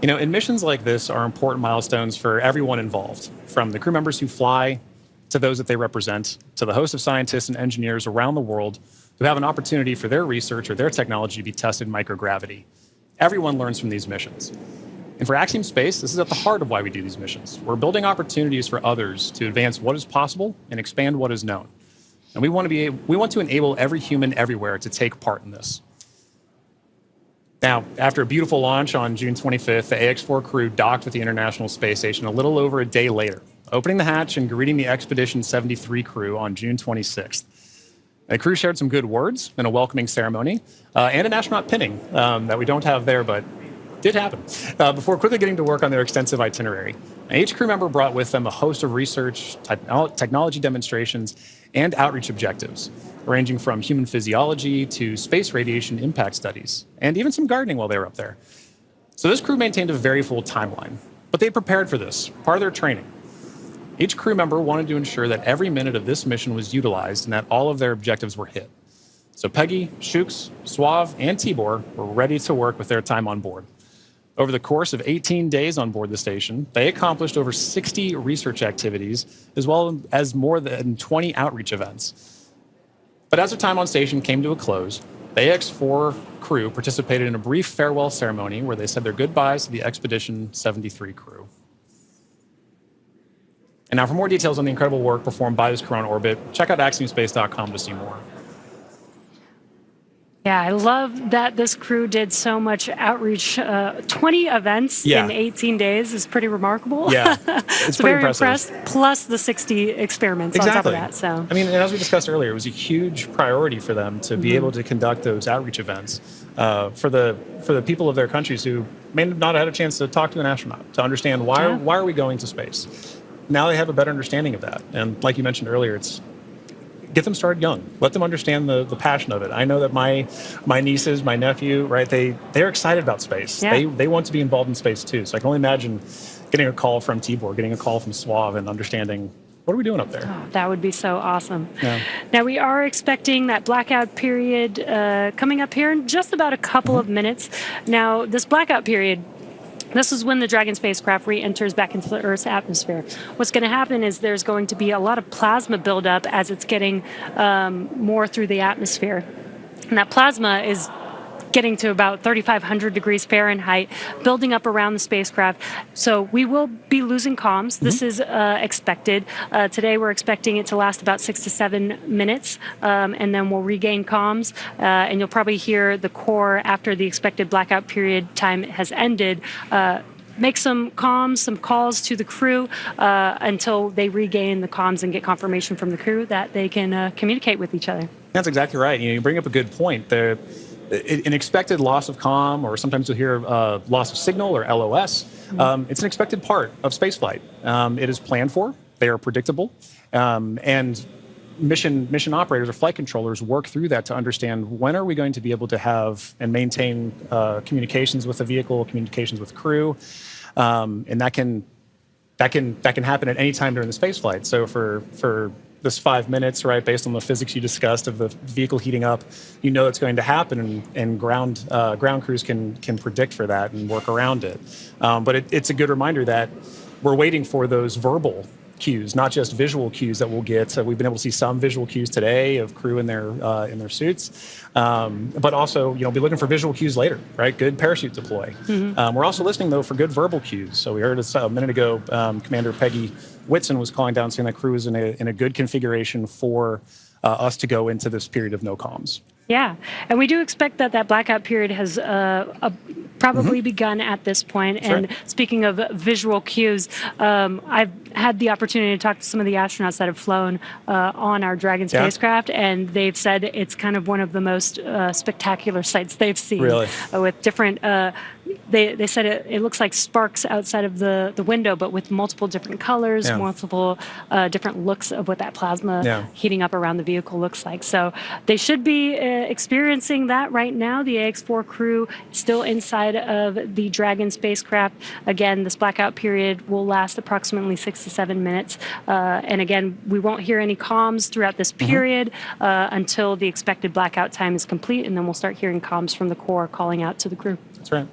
You know, and missions like this are important milestones for everyone involved, from the crew members who fly to those that they represent, to the host of scientists and engineers around the world who have an opportunity for their research or their technology to be tested in microgravity. Everyone learns from these missions. And for Axiom Space, this is at the heart of why we do these missions. We're building opportunities for others to advance what is possible and expand what is known. And we want to enable every human everywhere to take part in this. Now, after a beautiful launch on June 25th, the Ax-4 crew docked with the International Space Station a little over a day later, opening the hatch and greeting the Expedition 73 crew on June 26th. The crew shared some good words in a welcoming ceremony and an astronaut pinning that we don't have there, but did happen, before quickly getting to work on their extensive itinerary. Each crew member brought with them a host of research, technology demonstrations, and outreach objectives, ranging from human physiology to space radiation impact studies, and even some gardening while they were up there. So this crew maintained a very full timeline, but they prepared for this, part of their training. Each crew member wanted to ensure that every minute of this mission was utilized and that all of their objectives were hit. So Peggy, Shukes, Sław, and Tibor were ready to work with their time on board. Over the course of 18 days on board the station, they accomplished over 60 research activities, as well as more than 20 outreach events. But as their time on station came to a close, the Ax-4 crew participated in a brief farewell ceremony where they said their goodbyes to the Expedition 73 crew. And now for more details on the incredible work performed by this crew on orbit, check out axiomspace.com to see more. Yeah, I love that this crew did so much outreach. 20 events in 18 days is pretty remarkable. Yeah, it's so pretty very impressive. impressed, plus the 60 experiments on top of that. So I mean, and as we discussed earlier, it was a huge priority for them to be able to conduct those outreach events for the people of their countries who may not have had a chance to talk to an astronaut, to understand why are we going to space. Now they have a better understanding of that. And like you mentioned earlier, it's get them started young. Let them understand the passion of it. I know that my nieces, my nephew, right, they're excited about space. Yeah. They want to be involved in space too. So I can only imagine getting a call from Tibor, getting a call from Sław, and understanding, what are we doing up there? Oh, that would be so awesome. Yeah. Now, we are expecting that blackout period coming up here in just about a couple of minutes. Now, this blackout period, this is when the Dragon spacecraft re-enters back into the Earth's atmosphere. What's going to happen is there's going to be a lot of plasma buildup as it's getting more through the atmosphere. And that plasma is getting to about 3,500 degrees Fahrenheit, building up around the spacecraft. So we will be losing comms. This is expected. Today we're expecting it to last about 6 to 7 minutes, and then we'll regain comms. And you'll probably hear the core after the expected blackout period time has ended. Make some comms, some calls to the crew until they regain the comms and get confirmation from the crew that they can communicate with each other. That's exactly right. You bring up a good point. An expected loss of comm, or sometimes you'll hear loss of signal, or LOS, it's an expected part of spaceflight. It is planned for, They are predictable, and mission operators or flight controllers work through that to understand when are we going to be able to have and maintain communications with the vehicle, communications with crew, and that can happen at any time during the space flight. So for this 5 minutes, right, based on the physics you discussed of the vehicle heating up, you know it's going to happen, and ground crews can predict for that and work around it. But it's a good reminder that we're waiting for those verbal cues, not just visual cues that we'll get. So we've been able to see some visual cues today of crew in their suits, but also be looking for visual cues later, right? Good parachute deploy. We're also listening though for good verbal cues. So we heard a minute ago, Commander Peggy Whitson was calling down saying that crew is in a good configuration for us to go into this period of no comms. Yeah, and we do expect that blackout period has probably begun at this point. That's and right. Speaking of visual cues, I've had the opportunity to talk to some of the astronauts that have flown on our Dragon spacecraft, and they've said it's kind of one of the most spectacular sights they've seen. Really? With different, they said it looks like sparks outside of the window, but with multiple different colors, multiple different looks of what that plasma heating up around the vehicle looks like. So they should be experiencing that right now. The Ax-4 crew still inside of the Dragon spacecraft. Again, this blackout period will last approximately 6 to 7 minutes. And again, we won't hear any comms throughout this period until the expected blackout time is complete, and then we'll start hearing comms from the core calling out to the crew. That's right.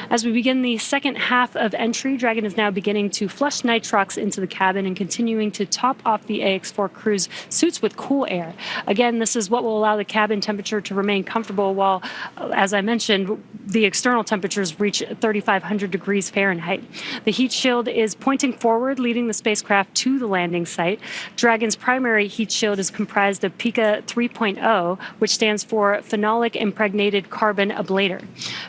As we begin the second half of entry, Dragon is now beginning to flush nitrox into the cabin and continuing to top off the Ax-4 crew's suits with cool air. Again, this is what will allow the cabin temperature to remain comfortable while, as I mentioned, the external temperatures reach 3,500 degrees Fahrenheit. The heat shield is pointing forward, leading the spacecraft to the landing site. Dragon's primary heat shield is comprised of Pika 3.0, which stands for Phenolic Impregnated Carbon Ablator.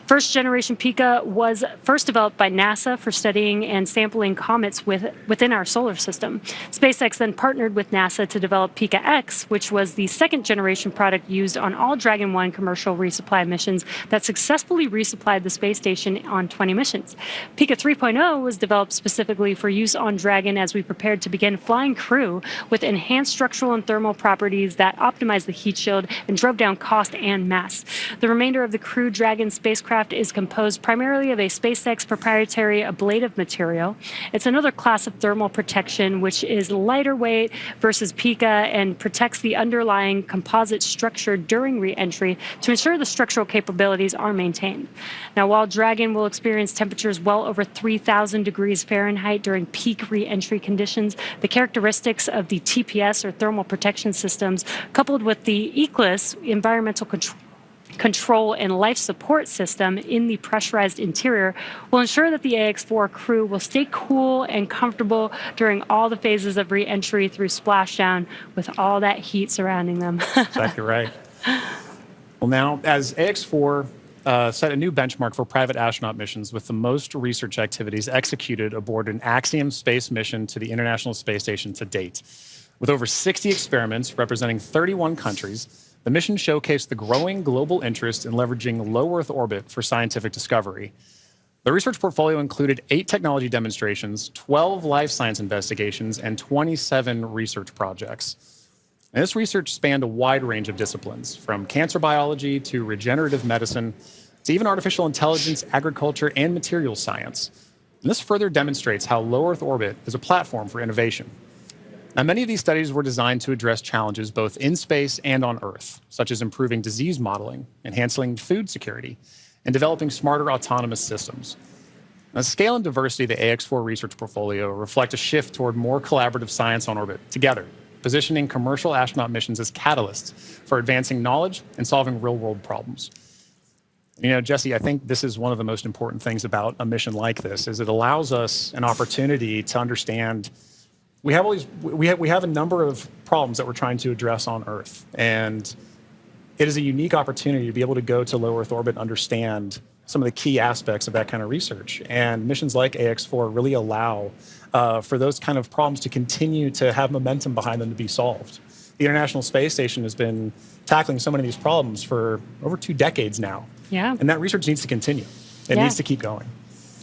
First generation Pika was first developed by NASA for studying and sampling comets within our solar system. SpaceX then partnered with NASA to develop Pika X, which was the second generation product used on all Dragon 1 commercial resupply missions that successfully resupplied the space station on 20 missions. Pika 3.0 was developed specifically for use on Dragon as we prepared to begin flying crew with enhanced structural and thermal properties that optimized the heat shield and drove down cost and mass. The remainder of the Crew Dragon spacecraft is composed primarily of a SpaceX proprietary ablative material. It's another class of thermal protection which is lighter weight versus Pika and protects the underlying composite structure during re-entry to ensure the structural capabilities are maintained. Now, while Dragon will experience temperatures well over 3,000 degrees Fahrenheit during peak re-entry conditions, the characteristics of the TPS or thermal protection systems coupled with the ECLIS environmental control and life support system in the pressurized interior will ensure that the Ax-4 crew will stay cool and comfortable during all the phases of re-entry through splashdown with all that heat surrounding them. Exactly right. Well, now, as Ax-4 set a new benchmark for private astronaut missions with the most research activities executed aboard an Axiom Space mission to the International Space Station to date. With over 60 experiments representing 31 countries, the mission showcased the growing global interest in leveraging low Earth orbit for scientific discovery. The research portfolio included 8 technology demonstrations, 12 life science investigations, and 27 research projects. And this research spanned a wide range of disciplines, from cancer biology to regenerative medicine to even artificial intelligence, agriculture, and materials science. And this further demonstrates how low Earth orbit is a platform for innovation. Now, many of these studies were designed to address challenges both in space and on Earth, such as improving disease modeling, enhancing food security, and developing smarter autonomous systems. Now, the scale and diversity of the Ax-4 research portfolio reflect a shift toward more collaborative science on orbit together, positioning commercial astronaut missions as catalysts for advancing knowledge and solving real-world problems. You know, Jesse, I think this is one of the most important things about a mission like this, is it allows us an opportunity to understand we have a number of problems that we're trying to address on Earth, and it is a unique opportunity to be able to go to low Earth orbit and understand some of the key aspects of that kind of research. And missions like Ax-4 really allow for those kind of problems to continue to have momentum behind them to be solved. The International Space Station has been tackling so many of these problems for over 2 decades now. Yeah. And that research needs to continue. It needs to keep going.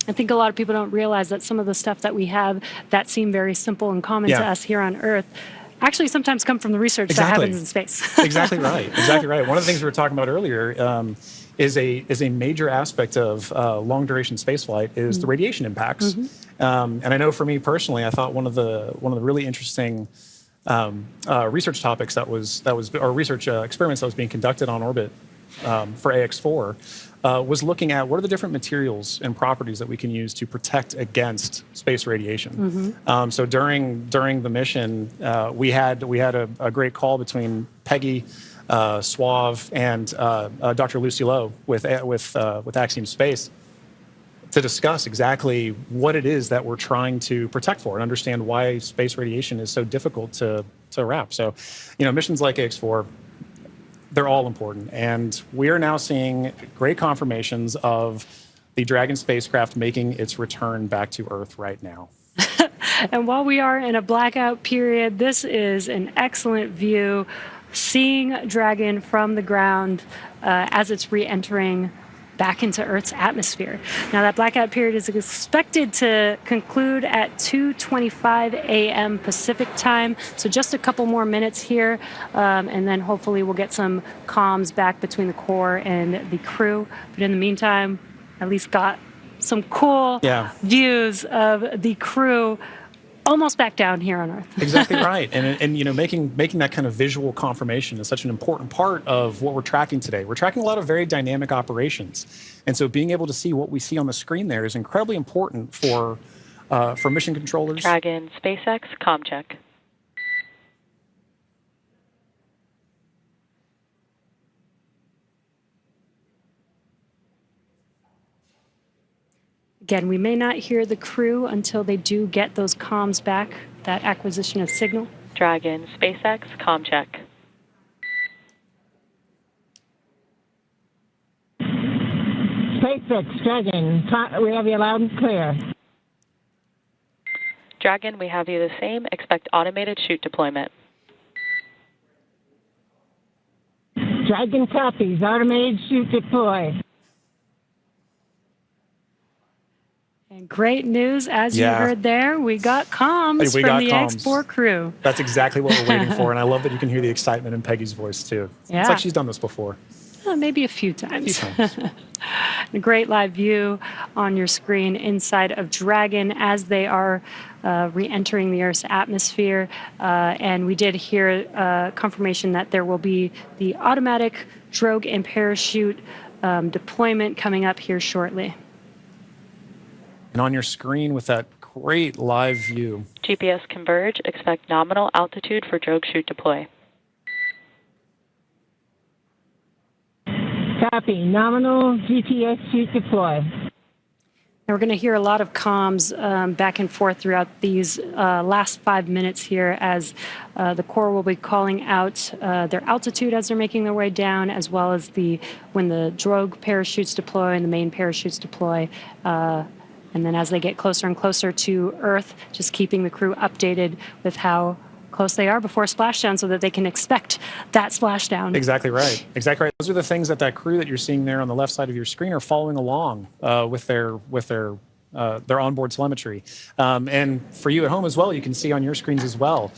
I think a lot of people don't realize that some of the stuff that we have that seem very simple and common to us here on Earth actually sometimes come from the research that happens in space. Exactly right. Exactly right. One of the things we were talking about earlier is a major aspect of long duration spaceflight is the radiation impacts. And I know for me personally, I thought one of the really interesting research topics or research experiments that was being conducted on orbit for Ax-4 was looking at what are the different materials and properties that we can use to protect against space radiation. So during the mission, we had a great call between Peggy, Sław, and Dr. Lucy Lowe with Axiom Space to discuss exactly what it is that we're trying to protect for and understand why space radiation is so difficult to wrap. So, missions like Ax-4, they're all important. And we are now seeing great confirmations of the Dragon spacecraft making its return back to Earth right now. And while we are in a blackout period, this is an excellent view, seeing Dragon from the ground as it's re-entering back into Earth's atmosphere. Now, that blackout period is expected to conclude at 2:25 a.m. Pacific time, so just a couple more minutes here, and then hopefully we'll get some comms back between the core and the crew. But in the meantime, at least got some cool views of the crew almost back down here on Earth. Exactly right. And making that kind of visual confirmation is such an important part of what we're tracking today. We're tracking a lot of very dynamic operations. And so being able to see what we see on the screen there is incredibly important for mission controllers. Dragon, SpaceX, comm check. Again, we may not hear the crew until they do get those comms back, that acquisition of signal. Dragon, SpaceX, comm check. SpaceX Dragon, we have you loud and clear. Dragon, we have you the same. Expect automated chute deployment. Dragon copies, automated chute deploy. And great news, as you heard there, we got comms from the Ax-4 crew. That's exactly what we're waiting for, and I love that you can hear the excitement in Peggy's voice, too. Yeah. It's like she's done this before. Maybe a few times. A great live view on your screen inside of Dragon as they are re-entering the Earth's atmosphere. And we did hear confirmation that there will be the automatic drogue and parachute deployment coming up here shortly. And on your screen with that great live view. GPS converge. Expect nominal altitude for drogue chute deploy. Copy. Nominal GPS chute deploy. And we're going to hear a lot of comms back and forth throughout these last 5 minutes here as the core will be calling out their altitude as they're making their way down, as well as when the drogue parachutes deploy and the main parachutes deploy. And then as they get closer and closer to Earth, just keeping the crew updated with how close they are before splashdown so that they can expect that splashdown. Exactly right. Exactly right. Those are the things that crew that you're seeing there on the left side of your screen are following along with their onboard telemetry. And for you at home as well, you can see on your screens as well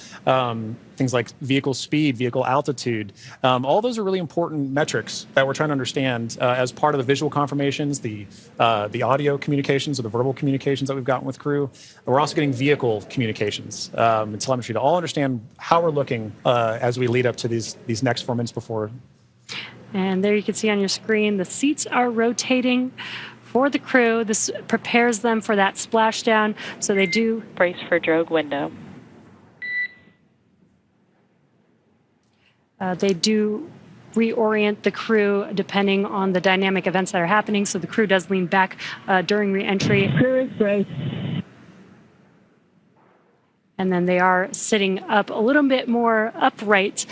things like vehicle speed, vehicle altitude. All those are really important metrics that we're trying to understand as part of the visual confirmations, the audio communications or the verbal communications that we've gotten with crew. We're also getting vehicle communications and telemetry to all understand how we're looking as we lead up to these next 4 minutes before. And there you can see on your screen, the seats are rotating for the crew. This prepares them for that splashdown, so they do brace for drogue window. They do reorient the crew depending on the dynamic events that are happening, so the crew does lean back during re-entry. Crew is braced. And then they are sitting up a little bit more upright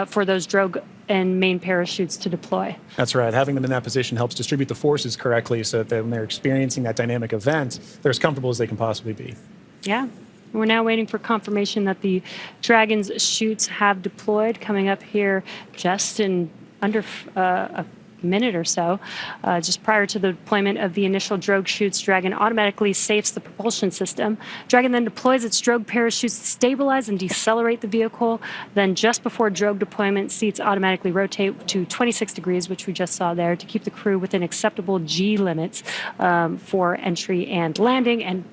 for those drogue and main parachutes to deploy. That's right. Having them in that position helps distribute the forces correctly so that when they're experiencing that dynamic event, they're as comfortable as they can possibly be. Yeah. We're now waiting for confirmation that the Dragon's chutes have deployed, coming up here just in under a minute or so. Just prior to the deployment of the initial drogue chutes, Dragon automatically safes the propulsion system. Dragon then deploys its drogue parachutes to stabilize and decelerate the vehicle. Then just before drogue deployment, seats automatically rotate to 26 degrees, which we just saw there, to keep the crew within acceptable G limits for entry and landing. And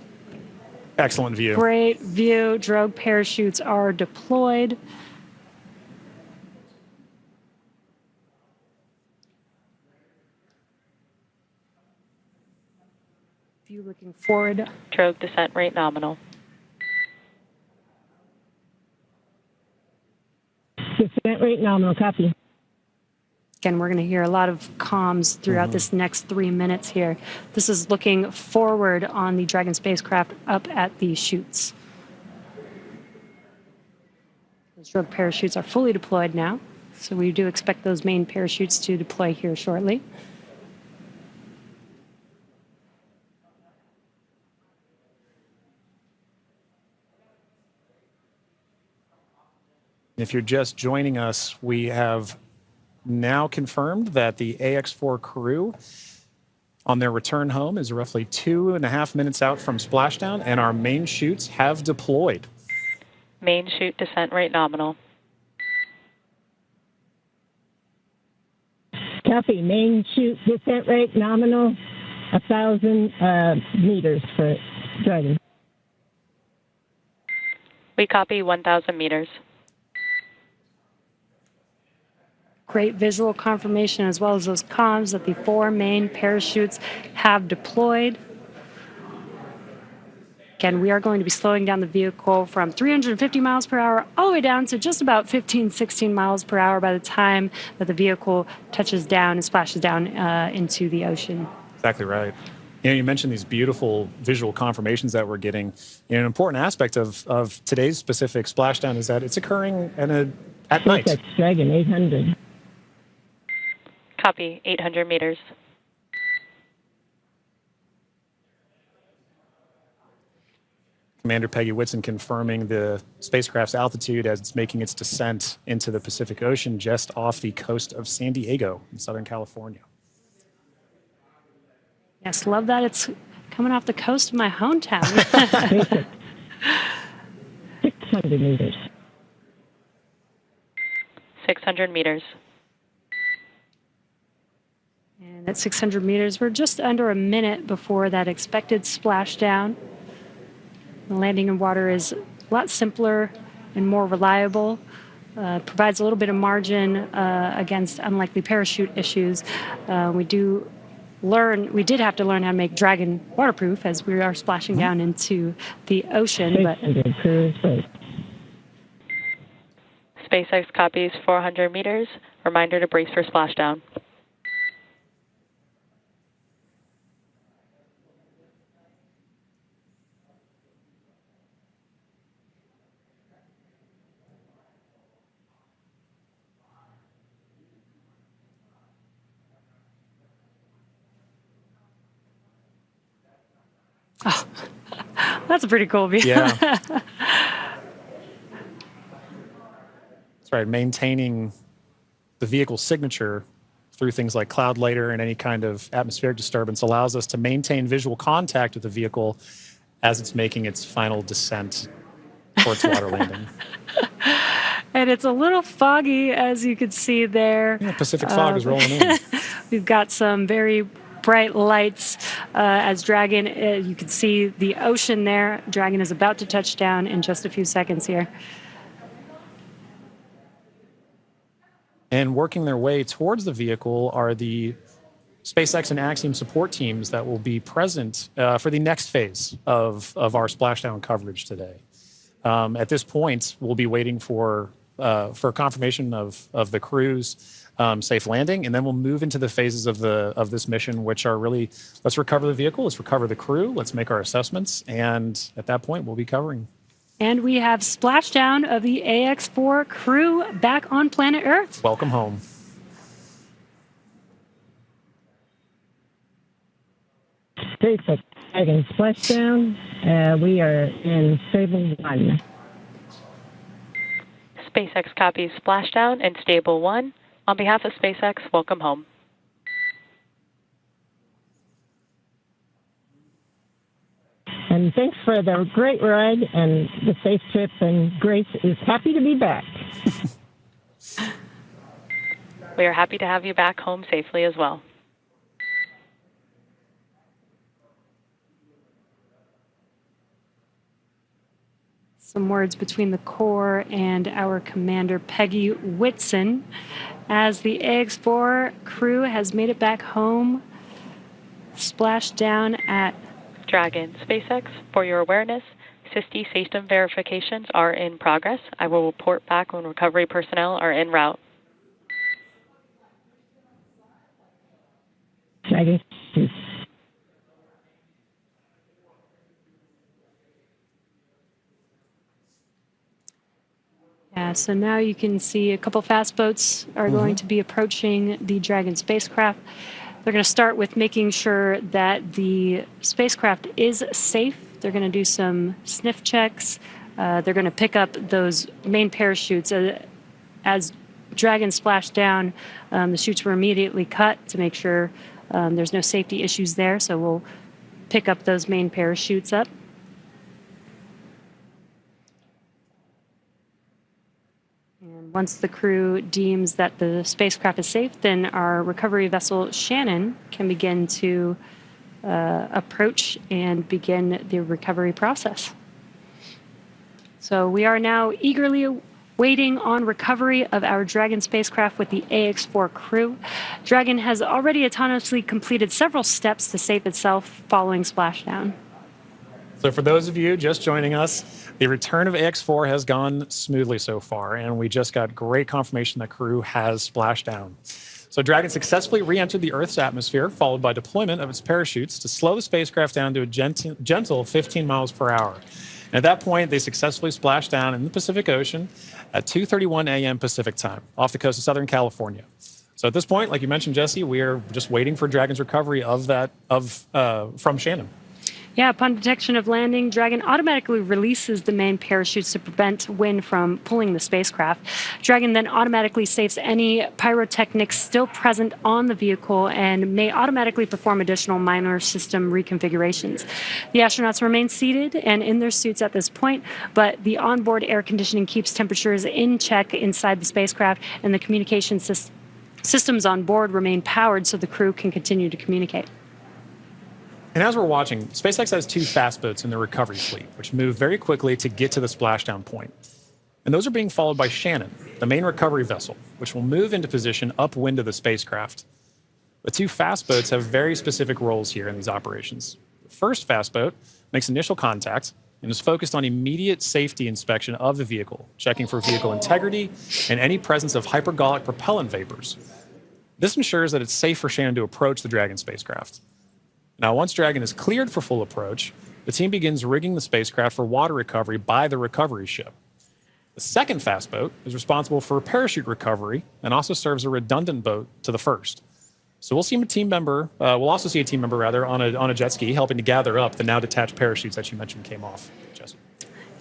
excellent view. Great view. Drogue parachutes are deployed. View looking forward. Drogue descent rate nominal. Descent rate nominal, copy. Again, we're going to hear a lot of comms throughout this next 3 minutes here. This is looking forward on the Dragon spacecraft up at the chutes. Those drogue parachutes are fully deployed now, so we do expect those main parachutes to deploy here shortly. If you're just joining us, we have now confirmed that the Ax-4 crew on their return home is roughly 2.5 minutes out from splashdown, and our main chutes have deployed. Main chute descent rate nominal. Copy. Main chute descent rate nominal, 1,000 meters for Dragon. We copy 1,000 meters. Great visual confirmation as well as those comms that the 4 main parachutes have deployed. Again, we are going to be slowing down the vehicle from 350 miles per hour all the way down to just about 15, 16 miles per hour by the time that the vehicle touches down and splashes down into the ocean. Exactly right. You mentioned these beautiful visual confirmations that we're getting. An important aspect of today's specific splashdown is that it's occurring at night. SpaceX Dragon 800. Copy 800 meters. Commander Peggy Whitson confirming the spacecraft's altitude as it's making its descent into the Pacific Ocean just off the coast of San Diego in Southern California. Yes, love that it's coming off the coast of my hometown. 600 meters. 600 meters. And at 600 meters, we're just under a minute before that expected splashdown. The landing in water is a lot simpler and more reliable. Provides a little bit of margin against unlikely parachute issues. We did have to learn how to make Dragon waterproof as we are splashing down into the ocean. But SpaceX copies 400 meters. Reminder to brace for splashdown. Oh, that's a pretty cool view. Yeah. That's right. Maintaining the vehicle's signature through things like cloud lighter and any kind of atmospheric disturbance allows us to maintain visual contact with the vehicle as it's making its final descent towards water landing. And it's a little foggy, as you can see there. Yeah, Pacific fog is rolling in. We've got some very bright lights as Dragon, you can see the ocean there. Dragon is about to touch down in just a few seconds here. And working their way towards the vehicle are the SpaceX and Axiom support teams that will be present for the next phase of our splashdown coverage today. At this point, we'll be waiting for confirmation of the crew's safe landing, and then we'll move into the phases of this mission, which are really, let's recover the vehicle, let's recover the crew, let's make our assessments, and at that point, we'll be covering. And we have splashdown of the Ax-4 crew back on planet Earth. Welcome home. SpaceX Dragon splashdown. We are in Stable 1. SpaceX copies splashdown in Stable 1. On behalf of SpaceX, welcome home. And thanks for the great ride and the safe trip. And Grace is happy to be back. We are happy to have you back home safely as well. Some words between the core and our commander, Peggy Whitson, as the Ax-4 crew has made it back home, splashed down at Dragon. SpaceX, for your awareness, SISTI system verifications are in progress. I will report back when recovery personnel are en route. Dragon. Yeah, so now you can see a couple fast boats are going to be approaching the Dragon spacecraft. They're going to start with making sure that the spacecraft is safe. They're going to do some sniff checks. They're going to pick up those main parachutes. As Dragon splashed down, the chutes were immediately cut to make sure there's no safety issues there. So we'll pick up those main parachutes up. And once the crew deems that the spacecraft is safe, then our recovery vessel Shannon can begin to approach and begin the recovery process. So we are now eagerly waiting on recovery of our Dragon spacecraft with the Ax-4 crew. Dragon has already autonomously completed several steps to save itself following splashdown. So for those of you just joining us, the return of Ax-4 has gone smoothly so far, and we just got great confirmation that crew has splashed down. So Dragon successfully re-entered the Earth's atmosphere, followed by deployment of its parachutes to slow the spacecraft down to a gentle 15 miles per hour. And at that point, they successfully splashed down in the Pacific Ocean at 2:31 a.m. Pacific time, off the coast of Southern California. So at this point, like you mentioned, Jesse, we are just waiting for Dragon's recovery from Shannon. Yeah, upon detection of landing, Dragon automatically releases the main parachutes to prevent wind from pulling the spacecraft. Dragon then automatically saves any pyrotechnics still present on the vehicle and may automatically perform additional minor system reconfigurations. The astronauts remain seated and in their suits at this point, but the onboard air conditioning keeps temperatures in check inside the spacecraft, and the communication systems on board remain powered so the crew can continue to communicate. And as we're watching, SpaceX has two fast boats in the recovery fleet, which move very quickly to get to the splashdown point. And those are being followed by Shannon, the main recovery vessel, which will move into position upwind of the spacecraft. The two fast boats have very specific roles here in these operations. The first fast boat makes initial contact and is focused on immediate safety inspection of the vehicle, checking for vehicle integrity and any presence of hypergolic propellant vapors. This ensures that it's safe for Shannon to approach the Dragon spacecraft. Now, once Dragon is cleared for full approach, the team begins rigging the spacecraft for water recovery by the recovery ship. The second fast boat is responsible for parachute recovery and also serves a redundant boat to the first. So we'll see a team member, we'll also see a team member rather on a jet ski helping to gather up the now detached parachutes that you mentioned came off. Jesse.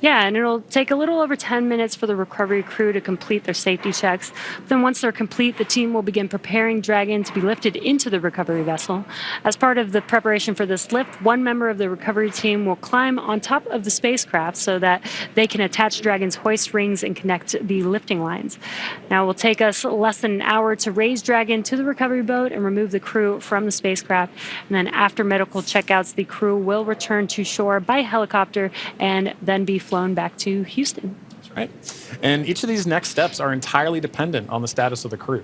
Yeah, and it'll take a little over 10 minutes for the recovery crew to complete their safety checks. Then once they're complete, the team will begin preparing Dragon to be lifted into the recovery vessel. As part of the preparation for this lift, one member of the recovery team will climb on top of the spacecraft so that they can attach Dragon's hoist rings and connect the lifting lines. Now, it will take us less than an hour to raise Dragon to the recovery boat and remove the crew from the spacecraft. And then after medical checkouts, the crew will return to shore by helicopter and then be flown back to Houston. That's right. And each of these next steps are entirely dependent on the status of the crew.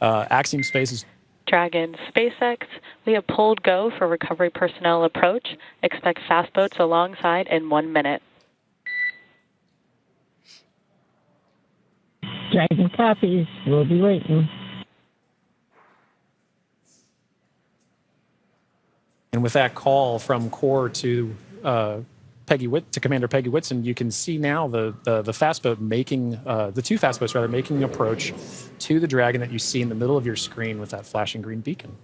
Axiom Space is Dragon, SpaceX, we have pulled go for recovery personnel approach. Expect fast boats alongside in 1 minute. Dragon copies. We'll be waiting. And with that call from core to Commander Peggy Whitson, you can see now the fast boat making the two fast boats rather making an approach to the Dragon that you see in the middle of your screen with that flashing green beacon.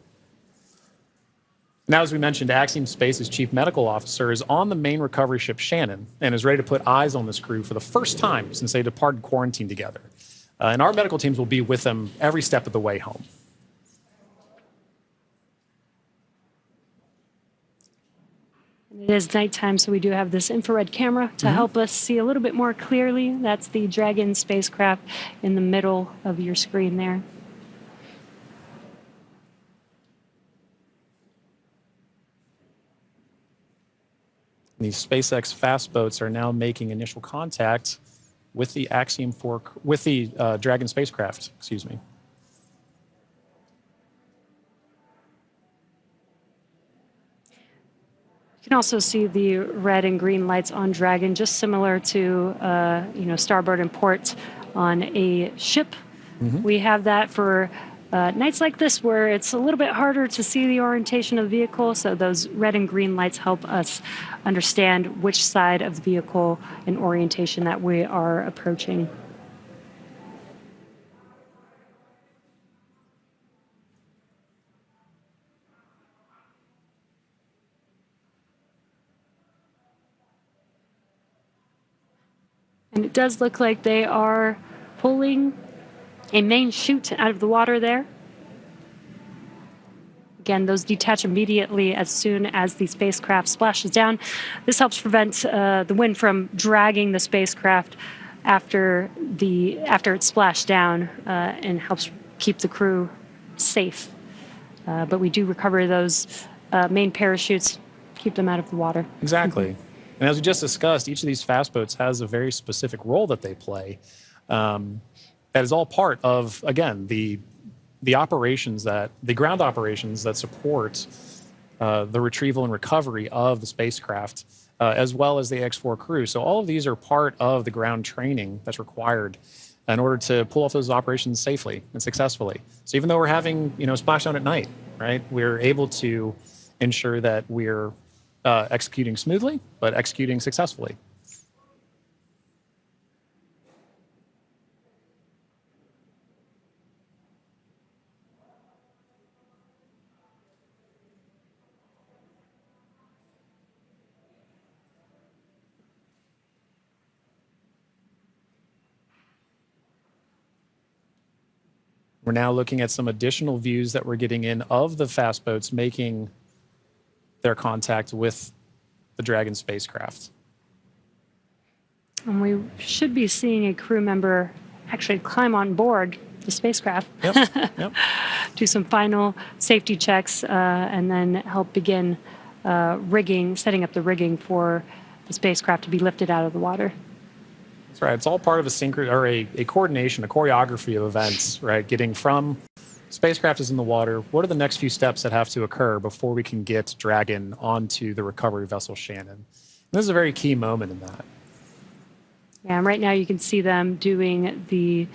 Now, as we mentioned, Axiom Space's chief medical officer is on the main recovery ship Shannon and is ready to put eyes on this crew for the first time since they departed quarantine together. And our medical teams will be with them every step of the way home. And It is nighttime, so we do have this infrared camera to help us see a little bit more clearly. That's the Dragon spacecraft in the middle of your screen there. These SpaceX fast boats are now making initial contact with the Axiom 4, with the Dragon spacecraft, excuse me. You can also see the red and green lights on Dragon, just similar to starboard and port on a ship. We have that for nights like this where it's a little bit harder to see the orientation of the vehicle, so those red and green lights help us understand which side of the vehicle and orientation that we are approaching. And it does look like they are pulling a main chute out of the water there. Again, those detach immediately as soon as the spacecraft splashes down. This helps prevent the wind from dragging the spacecraft after it's splashed down, and helps keep the crew safe. But we do recover those main parachutes, keep them out of the water. Exactly. And as we just discussed, each of these fast boats has a very specific role that they play. That is all part of, again, the ground operations that support the retrieval and recovery of the spacecraft, as well as the Ax-4 crew. So all of these are part of the ground training that's required in order to pull off those operations safely and successfully. So even though we're having, splashdown at night, right, we're able to ensure that we're executing smoothly, but executing successfully. We're now looking at some additional views that we're getting in of the fast boats making their contact with the Dragon spacecraft. And we should be seeing a crew member actually climb on board the spacecraft, Yep. do some final safety checks, and then help begin setting up the rigging for the spacecraft to be lifted out of the water. That's right. It's all part of a coordination, a choreography of events, right? Getting from spacecraft is in the water. What are the next few steps that have to occur before we can get Dragon onto the recovery vessel Shannon? And this is a very key moment in that. Yeah, and right now you can see them doing the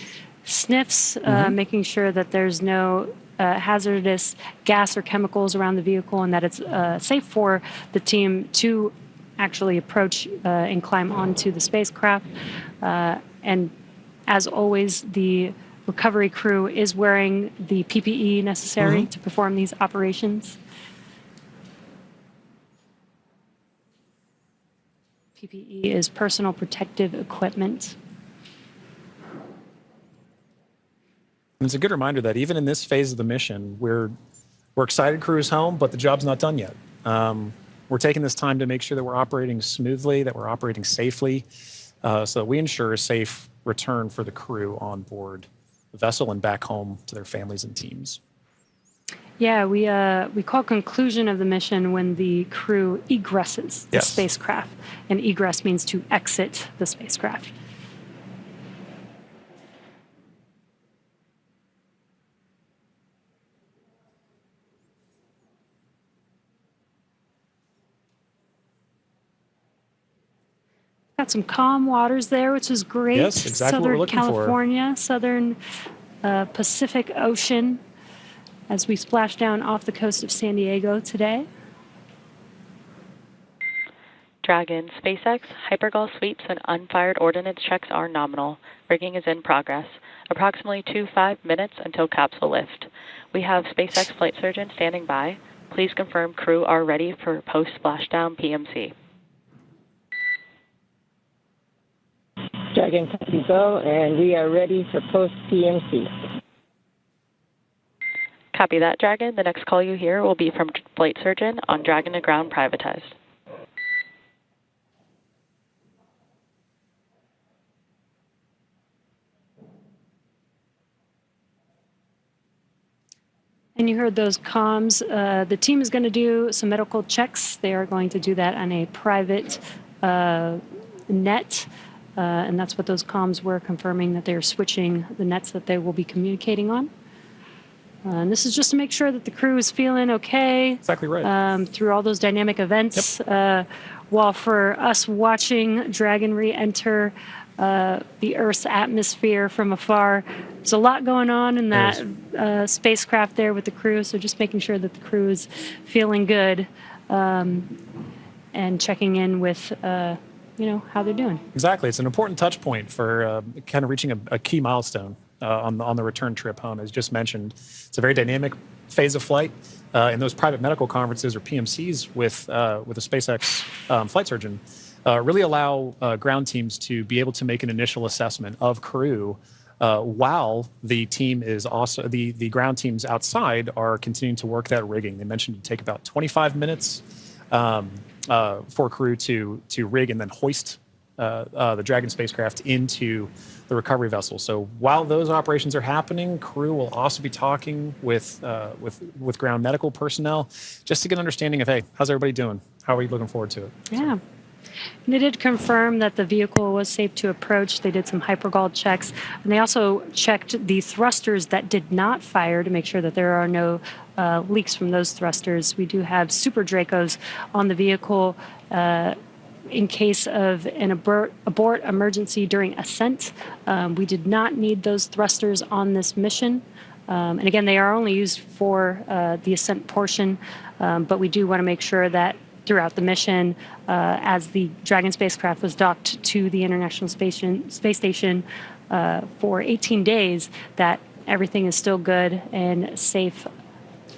sniffs, making sure that there's no hazardous gas or chemicals around the vehicle, and that it's safe for the team to actually approach and climb onto the spacecraft. And as always, the recovery crew is wearing the PPE necessary to perform these operations. PPE is personal protective equipment. And it's a good reminder that even in this phase of the mission, we're excited crew is home, but the job's not done yet. We're taking this time to make sure that we're operating smoothly, that we're operating safely, so that we ensure a safe return for the crew on board the vessel and back home to their families and teams. Yeah, we call conclusion of the mission when the crew egresses the spacecraft, and egress means to exit the spacecraft. Got some calm waters there, which is great. Yes, exactly what we're looking California, Southern Pacific Ocean, as we splash down off the coast of San Diego today. Dragon, SpaceX, hypergol sweeps, and unfired ordnance checks are nominal. Rigging is in progress. Approximately 5 minutes until capsule lift. We have SpaceX flight surgeon standing by. Please confirm crew are ready for post-splashdown PMC. Dragon copy go, and we are ready for post-PMC. Copy that, Dragon. The next call you hear will be from flight surgeon on Dragon to ground privatized. And you heard those comms. The team is going to do some medical checks. They are going to do that on a private net. And that's what those comms were, confirming that they're switching the nets that they will be communicating on. And this is just to make sure that the crew is feeling okay. Exactly right. Through all those dynamic events. Yep. While for us watching Dragon re-enter the Earth's atmosphere from afar, there's a lot going on in that spacecraft there with the crew. So just making sure that the crew is feeling good and checking in with how they're doing. Exactly. It's an important touch point for kind of reaching a key milestone on the return trip home. As just mentioned, it's a very dynamic phase of flight. In those private medical conferences or PMCs with a SpaceX flight surgeon, really allow ground teams to be able to make an initial assessment of crew while the team is also the ground teams outside are continuing to work that rigging. They mentioned it take about 25 minutes for crew to rig and then hoist the Dragon spacecraft into the recovery vessel. So while those operations are happening, crew will also be talking with ground medical personnel just to get an understanding of, hey, how's everybody doing? How are you looking forward to it? Yeah. And they did confirm that the vehicle was safe to approach. They did some hypergol checks, and they also checked the thrusters that did not fire to make sure that there are no leaks from those thrusters. We do have Super Dracos on the vehicle in case of an abort emergency during ascent. We did not need those thrusters on this mission. And again, they are only used for the ascent portion, but we do want to make sure that throughout the mission, as the Dragon spacecraft was docked to the International Space Station for 18 days, that everything is still good and safe,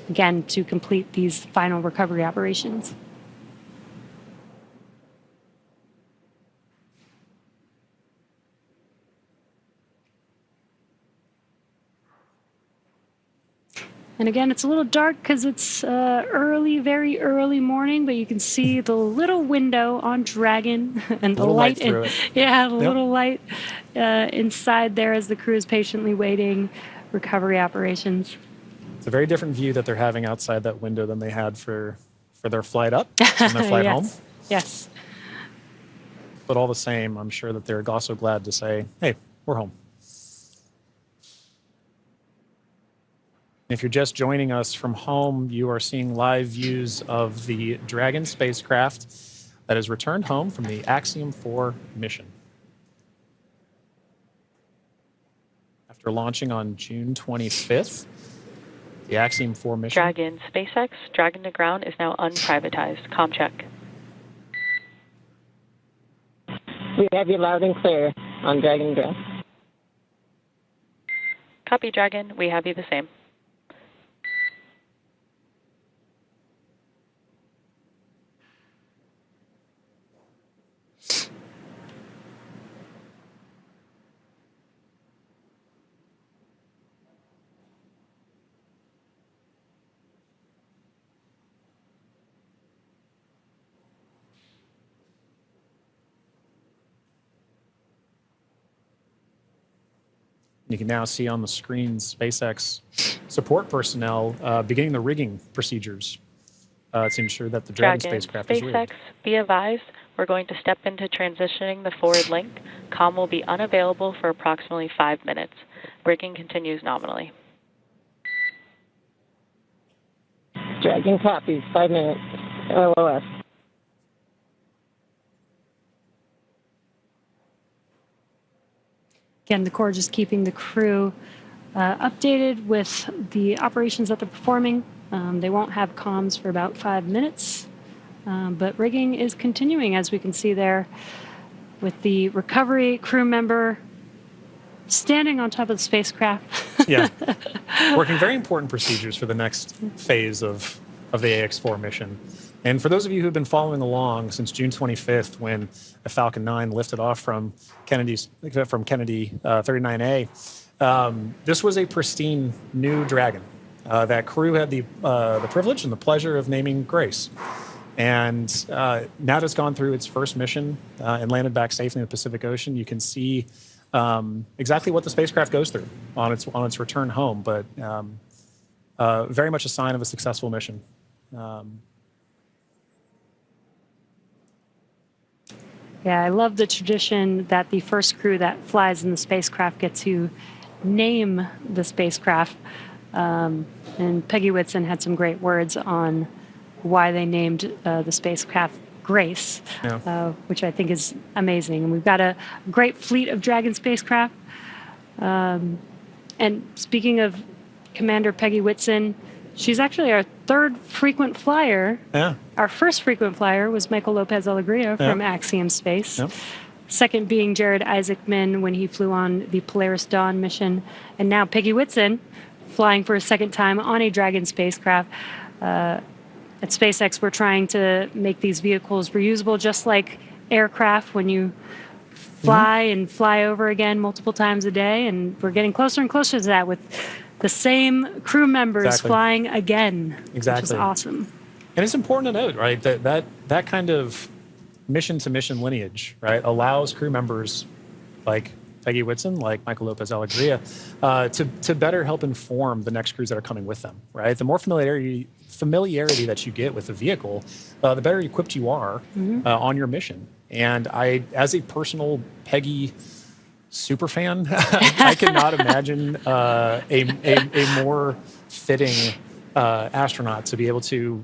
again, to complete these final recovery operations. And again, it's a little dark because it's very early morning, but you can see the little window on Dragon and the light. Little light inside there as the crew is patiently waiting recovery operations. It's a very different view that they're having outside that window than they had for their flight up and their flight home. Yes. But all the same, I'm sure that they're also glad to say, hey, we're home. If you're just joining us from home, you are seeing live views of the Dragon spacecraft that has returned home from the Axiom 4 mission. After launching on June 25th, the Axiom 4 mission... Dragon SpaceX Dragon to ground is now unprivatized. Com check. We have you loud and clear on Dragon ground. Copy, Dragon. We have you the same. You can now see on the screen SpaceX support personnel beginning the rigging procedures to ensure that the Dragon spacecraft is rigged. SpaceX, be advised, we're going to step into transitioning the forward link. COM will be unavailable for approximately 5 minutes. Rigging continues nominally. Dragon copies, 5 minutes. LOS. Again, the Corps just keeping the crew updated with the operations that they're performing. They won't have comms for about 5 minutes, but rigging is continuing, as we can see there, with the recovery crew member standing on top of the spacecraft. Yeah, working very important procedures for the next phase of the Ax-4 mission. And for those of you who've been following along since June 25th, when a Falcon 9 lifted off from Kennedy 39A, this was a pristine new Dragon. That crew had the privilege and the pleasure of naming Grace. And now that it's gone through its first mission and landed back safely in the Pacific Ocean, you can see exactly what the spacecraft goes through on its return home. But very much a sign of a successful mission. Yeah, I love the tradition that the first crew that flies in the spacecraft get to name the spacecraft. And Peggy Whitson had some great words on why they named the spacecraft Grace, which I think is amazing. And we've got a great fleet of Dragon spacecraft. And speaking of Commander Peggy Whitson, she's actually our third frequent flyer. Yeah. Our first frequent flyer was Michael Lopez Alegria from Axiom Space. Yeah. Second being Jared Isaacman when he flew on the Polaris Dawn mission. And now Peggy Whitson flying for a second time on a Dragon spacecraft. At SpaceX, we're trying to make these vehicles reusable, just like aircraft when you fly and fly over again multiple times a day. And we're getting closer and closer to that with the same crew members flying again, which is awesome. And it's important to note, right, that kind of mission-to-mission lineage, right, allows crew members like Peggy Whitson, like Michael Lopez Alegria, to better help inform the next crews that are coming with them, right? The more familiarity that you get with the vehicle, the better equipped you are on your mission. And I, as a personal Peggy super fan, I cannot imagine a more fitting astronaut to be able to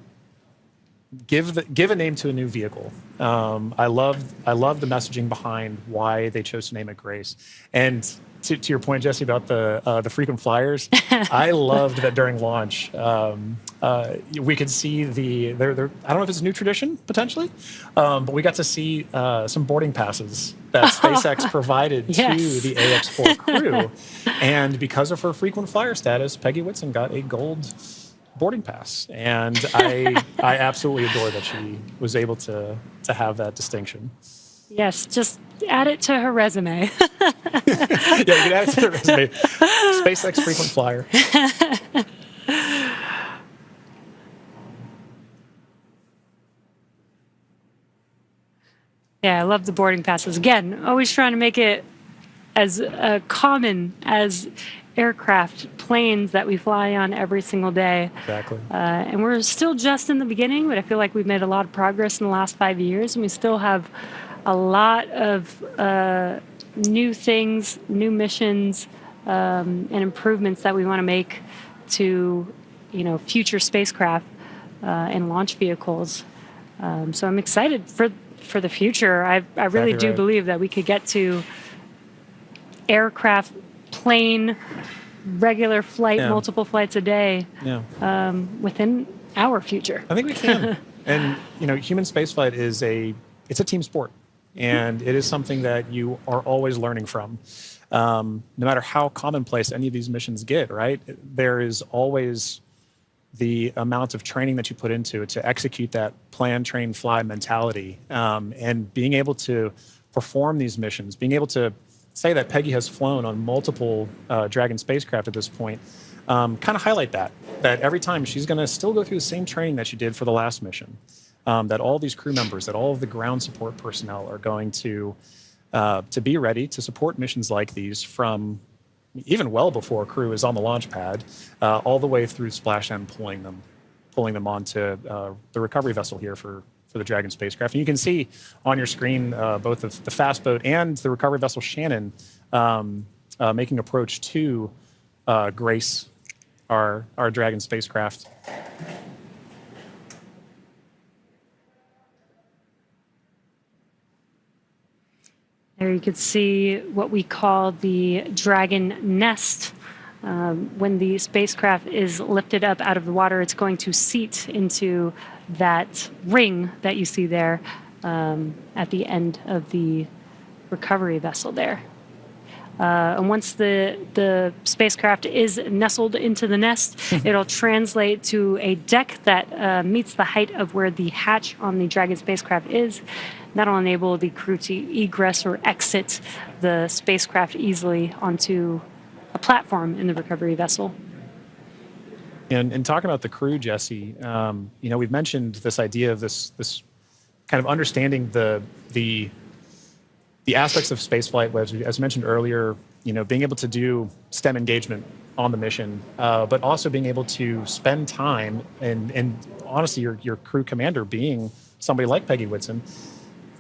give a name to a new vehicle. I love the messaging behind why they chose to name it Grace. And to your point, Jesse, about the frequent flyers, I loved that during launch we could see I don't know if it's a new tradition potentially, but we got to see some boarding passes that SpaceX provided to the Ax-4 crew, and because of her frequent flyer status, Peggy Whitson got a gold boarding pass, and I absolutely adore that she was able to have that distinction. Yes, just add it to her resume. Yeah, you can add it to her resume. SpaceX frequent flyer. Yeah, I love the boarding passes. Again, always trying to make it as common as aircraft, planes that we fly on every single day. Exactly. And we're still just in the beginning, but I feel like we've made a lot of progress in the last 5 years, and we still have a lot of new things, new missions, and improvements that we want to make to, future spacecraft and launch vehicles. So I'm excited for the future. I really do believe that we could get to aircraft, plane, regular flight, multiple flights a day within our future. I think we can. And human spaceflight is a team sport, and it is something that you are always learning from. No matter how commonplace any of these missions get, right? There is always the amount of training that you put into it to execute that plan, train, fly mentality, and being able to perform these missions, being able to say that Peggy has flown on multiple Dragon spacecraft at this point, kind of highlight that every time she's going to still go through the same training that she did for the last mission, that all these crew members, that all of the ground support personnel are going to be ready to support missions like these from even well before a crew is on the launch pad, all the way through Splashdown, pulling them onto the recovery vessel here for the Dragon spacecraft. And you can see on your screen both the fast boat and the recovery vessel Shannon making approach to Grace, our Dragon spacecraft. There you could see what we call the Dragon nest. When the spacecraft is lifted up out of the water, it's going to seat into that ring that you see there at the end of the recovery vessel there. And once the spacecraft is nestled into the nest, it'll translate to a deck that meets the height of where the hatch on the Dragon spacecraft is. That'll enable the crew to egress or exit the spacecraft easily onto a platform in the recovery vessel. And talking about the crew, Jesse, we've mentioned this idea of this kind of understanding the aspects of spaceflight, as mentioned earlier, being able to do STEM engagement on the mission, but also being able to spend time and honestly, your crew commander being somebody like Peggy Whitson,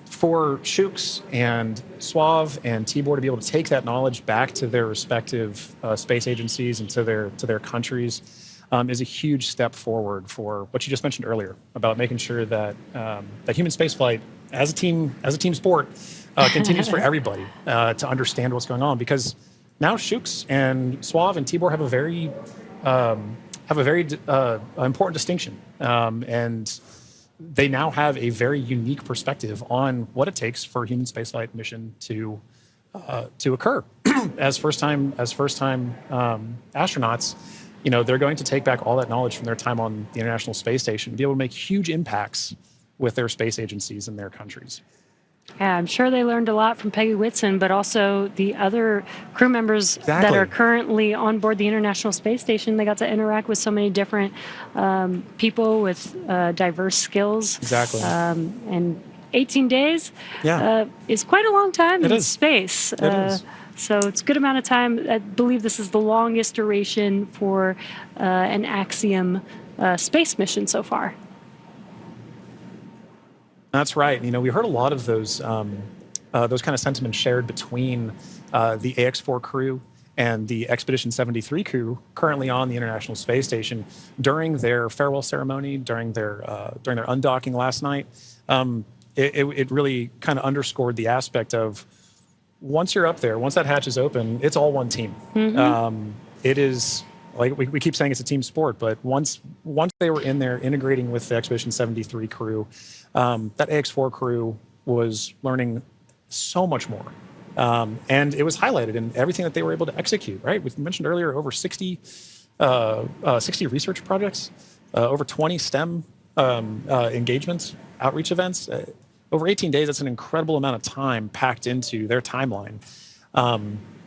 for Shooks and Sław and Tibor to be able to take that knowledge back to their respective space agencies and to their countries is a huge step forward for what you just mentioned earlier about making sure that that human spaceflight as a team sport continues for everybody to understand what's going on, because now Shooks and Sław and Tibor have a very important distinction, and they now have a very unique perspective on what it takes for a human spaceflight mission to occur. as first time astronauts, they're going to take back all that knowledge from their time on the International Space Station and be able to make huge impacts with their space agencies in their countries. Yeah, I'm sure they learned a lot from Peggy Whitson, but also the other crew members that Exactly. are currently on board the International Space Station. They got to interact with so many different people with diverse skills. Exactly. And 18 days Yeah. is quite a long time It in is. space. It is. So it's a good amount of time. I believe this is the longest duration for an Axiom space mission so far. That's right. We heard a lot of those kind of sentiments shared between the Ax-4 crew and the Expedition 73 crew currently on the International Space Station during their farewell ceremony, during their undocking last night. It really kind of underscored the aspect of once you're up there, once that hatch is open, it's all one team. Mm-hmm. It is. Like we keep saying, it's a team sport, but once they were in there integrating with the Expedition 73 crew, that Ax-4 crew was learning so much more. And it was highlighted in everything that they were able to execute, right? We mentioned earlier over 60 research projects, over 20 STEM engagements, outreach events. Over 18 days, that's an incredible amount of time packed into their timeline,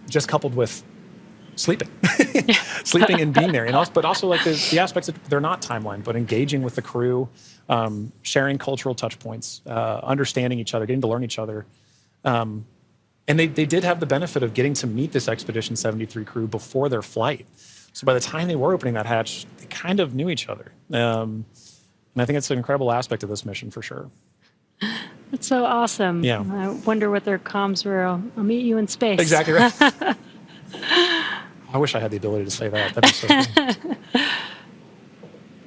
just coupled with sleeping and being there, but also like the aspects that they're not timeline, but engaging with the crew, sharing cultural touch points, understanding each other, getting to learn each other. And they did have the benefit of getting to meet this Expedition 73 crew before their flight. So by the time they were opening that hatch, they kind of knew each other. And I think it's an incredible aspect of this mission for sure. That's so awesome. Yeah. I wonder what their comms were. I'll meet you in space. Exactly right. I wish I had the ability to say that. That'd be so cool.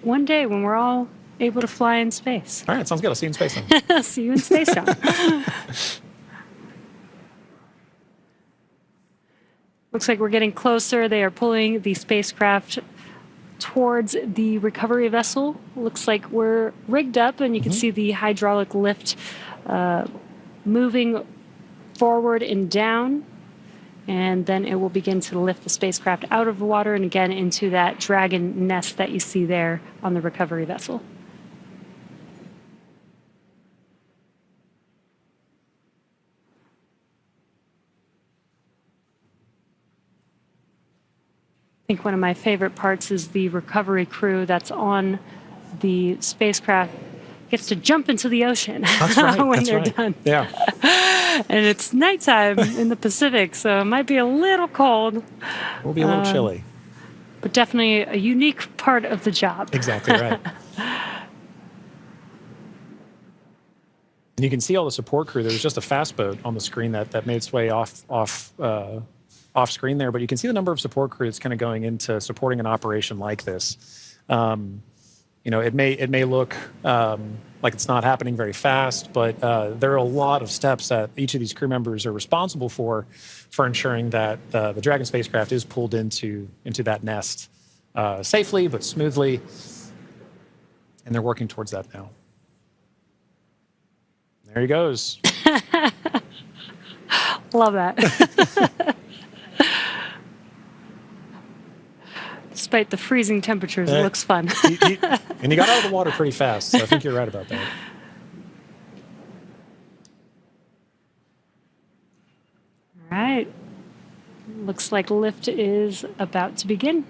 One day when we're all able to fly in space. All right, sounds good. I'll see you in space then. See you in space, John. Looks like we're getting closer. They are pulling the spacecraft towards the recovery vessel. Looks like we're rigged up, and you can see the hydraulic lift moving forward and down. And then it will begin to lift the spacecraft out of the water and again into that Dragon nest that you see there on the recovery vessel. I think one of my favorite parts is the recovery crew that's on the spacecraft gets to jump into the ocean when they're done. Yeah. And it's nighttime in the Pacific, so it might be a little cold. We'll be a little chilly. But definitely a unique part of the job. Exactly right. And you can see all the support crew. There was just a fast boat on the screen that made its way off screen there, but you can see the number of support crew that's kind of going into supporting an operation like this. It may look like it's not happening very fast, but there are a lot of steps that each of these crew members are responsible for ensuring that the Dragon spacecraft is pulled into that nest safely but smoothly, and they're working towards that now. There he goes. Love that. Despite the freezing temperatures, it looks fun. And he got out of the water pretty fast, so I think you're right about that. All right. Looks like lift is about to begin.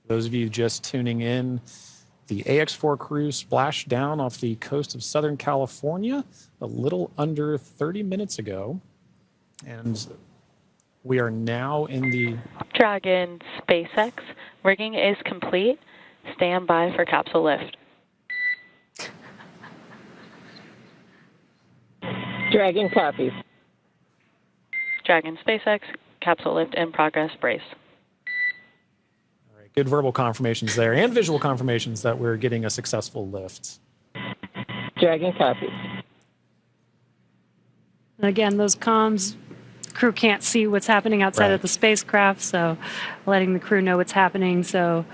Those of you just tuning in, the Ax-4 crew splashed down off the coast of Southern California a little under 30 minutes ago. And we are now in the Dragon SpaceX. Rigging is complete. Stand by for capsule lift. Dragon copies. Dragon SpaceX, capsule lift in progress, brace. All right, good verbal confirmations there and visual confirmations that we're getting a successful lift. Dragon copies. Again, those comms, crew can't see what's happening outside of the spacecraft, so letting the crew know what's happening so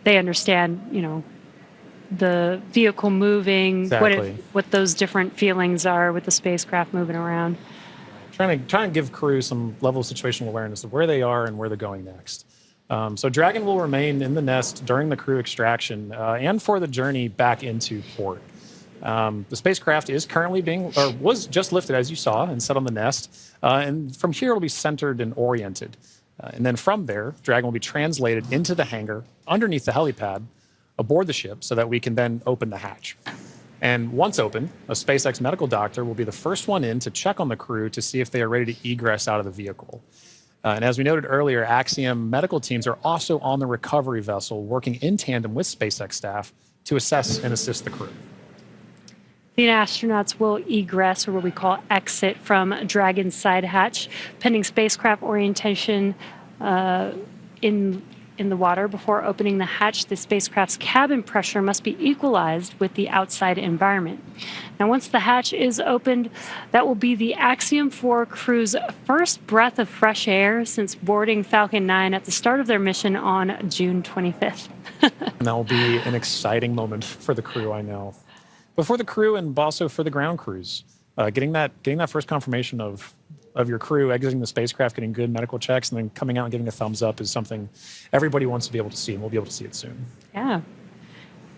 they understand, you know, the vehicle moving, Exactly. what those different feelings are with the spacecraft moving around. Trying to give crew some level of situational awareness of where they are and where they're going next. So Dragon will remain in the nest during the crew extraction and for the journey back into port. The spacecraft is currently was just lifted, as you saw, and set on the nest. And from here, it'll be centered and oriented. And then from there, Dragon will be translated into the hangar underneath the helipad aboard the ship so that we can then open the hatch. And once open, a SpaceX medical doctor will be the first one in to check on the crew to see if they are ready to egress out of the vehicle. And as we noted earlier, Axiom medical teams are also on the recovery vessel working in tandem with SpaceX staff to assess and assist the crew. The astronauts will egress, or what we call exit, from Dragon's side hatch, pending spacecraft orientation in the water. Before opening the hatch, the spacecraft's cabin pressure must be equalized with the outside environment. Now, once the hatch is opened, that will be the Axiom 4 crew's first breath of fresh air since boarding Falcon 9 at the start of their mission on June 25th. And that will be an exciting moment for the crew, I know. But for the crew and also for the ground crews, getting that first confirmation of your crew exiting the spacecraft, getting good medical checks, and then coming out and giving a thumbs up is something everybody wants to be able to see, and we'll be able to see it soon. Yeah.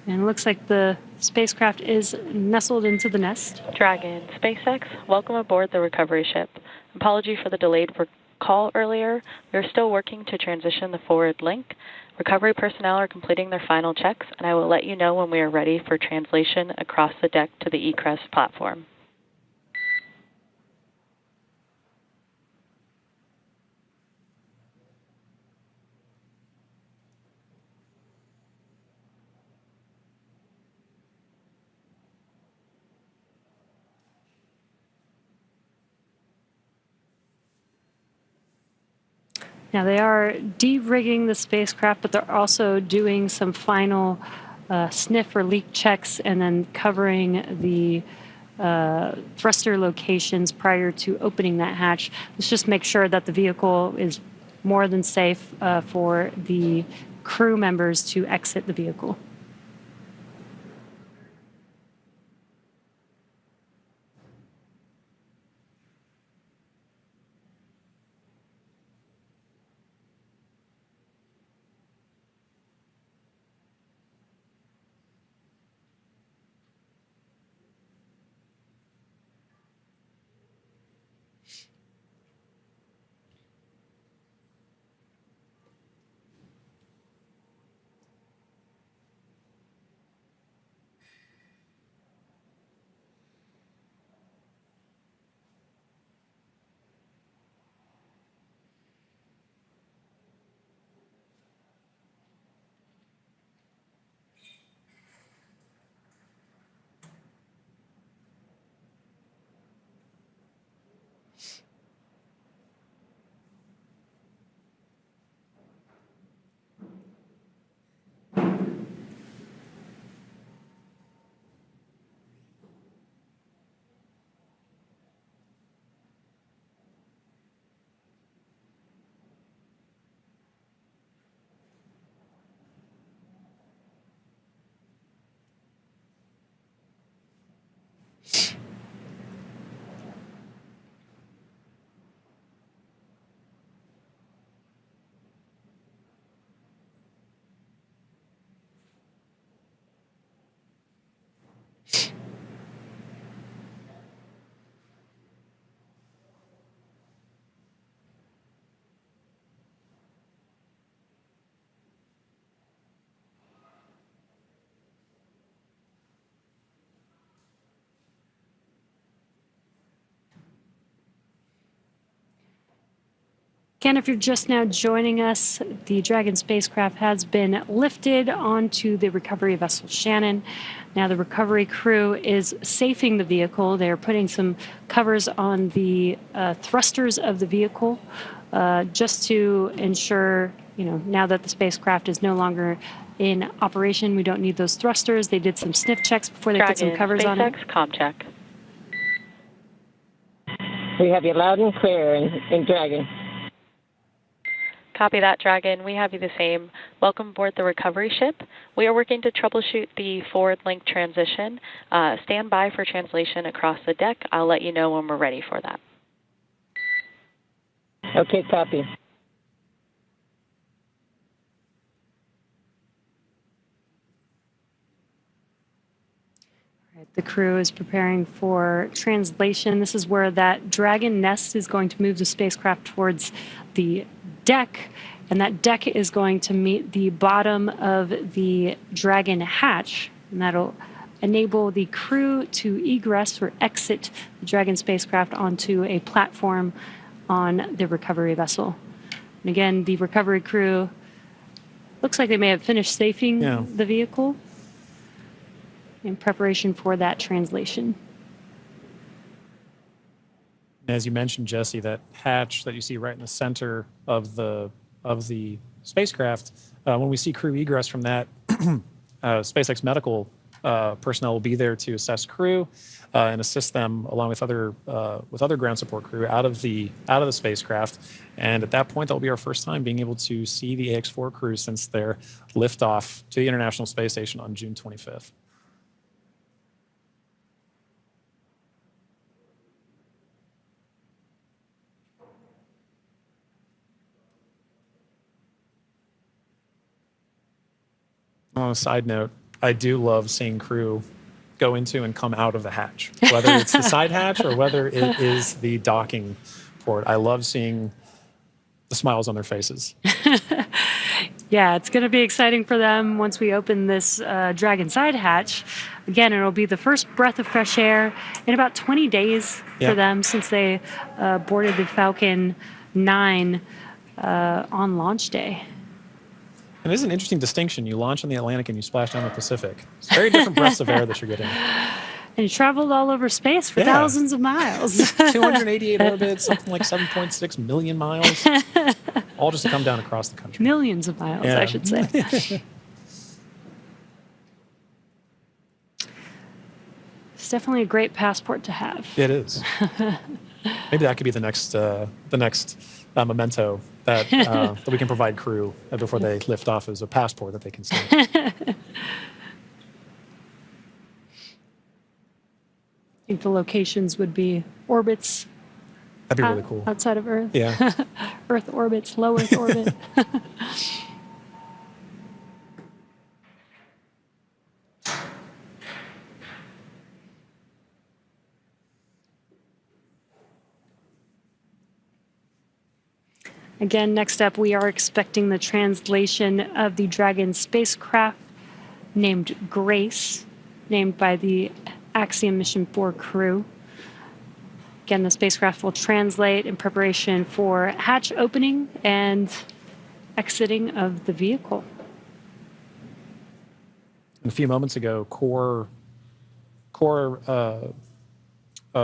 And it looks like the spacecraft is nestled into the nest. Dragon SpaceX, welcome aboard the recovery ship. Apology for the delayed call earlier. We are still working to transition the forward link. Recovery personnel are completing their final checks, and I will let you know when we are ready for translation across the deck to the egress platform. Now, they are de-rigging the spacecraft, but they're also doing some final sniff or leak checks and then covering the thruster locations prior to opening that hatch. Let's just make sure that the vehicle is more than safe for the crew members to exit the vehicle. Again, if you're just now joining us, the Dragon spacecraft has been lifted onto the recovery vessel Shannon. Now the recovery crew is safing the vehicle. They're putting some covers on the thrusters of the vehicle just to ensure, now that the spacecraft is no longer in operation, we don't need those thrusters. They did some sniff checks before they put some covers on it. SpaceX comm check. We have you loud and clear in Dragon. Copy that, Dragon. We have you the same. Welcome aboard the recovery ship. We are working to troubleshoot the forward link transition. Stand by for translation across the deck. I'll let you know when we're ready for that. Okay, copy. The crew is preparing for translation. This is where that Dragon nest is going to move the spacecraft towards the deck, and that deck is going to meet the bottom of the Dragon hatch, and that'll enable the crew to egress or exit the Dragon spacecraft onto a platform on the recovery vessel. And again, the recovery crew looks like they may have finished safing the vehicle in preparation for that translation. As you mentioned, Jesse, that hatch that you see right in the center of the spacecraft, when we see crew egress from that, SpaceX medical personnel will be there to assess crew and assist them along with other ground support crew out of the spacecraft. And at that point, that'll be our first time being able to see the Ax-4 crew since their liftoff to the International Space Station on June 25th. On a side note, I do love seeing crew go into and come out of the hatch, whether it's the side hatch or whether it is the docking port. I love seeing the smiles on their faces. Yeah, it's going to be exciting for them once we open this Dragon side hatch. Again, it'll be the first breath of fresh air in about 20 days for them since they boarded the Falcon 9 on launch day. And it is an interesting distinction. You launch on the Atlantic and you splash down the Pacific. It's very different breaths of air that you're getting. And you traveled all over space for thousands of miles. 288 orbits, something like 7.6 million miles, all just to come down across the country. Millions of miles, I should say. It's definitely a great passport to have. It is. Maybe that could be the next memento that we can provide crew before they lift off as a passport that they can stamp. I think the locations would be orbits. That'd be really cool. Outside of Earth. Yeah. Earth orbits, low Earth orbit. Again, next up, we are expecting the translation of the Dragon spacecraft named Grace, named by the Axiom Mission 4 crew. Again, the spacecraft will translate in preparation for hatch opening and exiting of the vehicle. A few moments ago, Core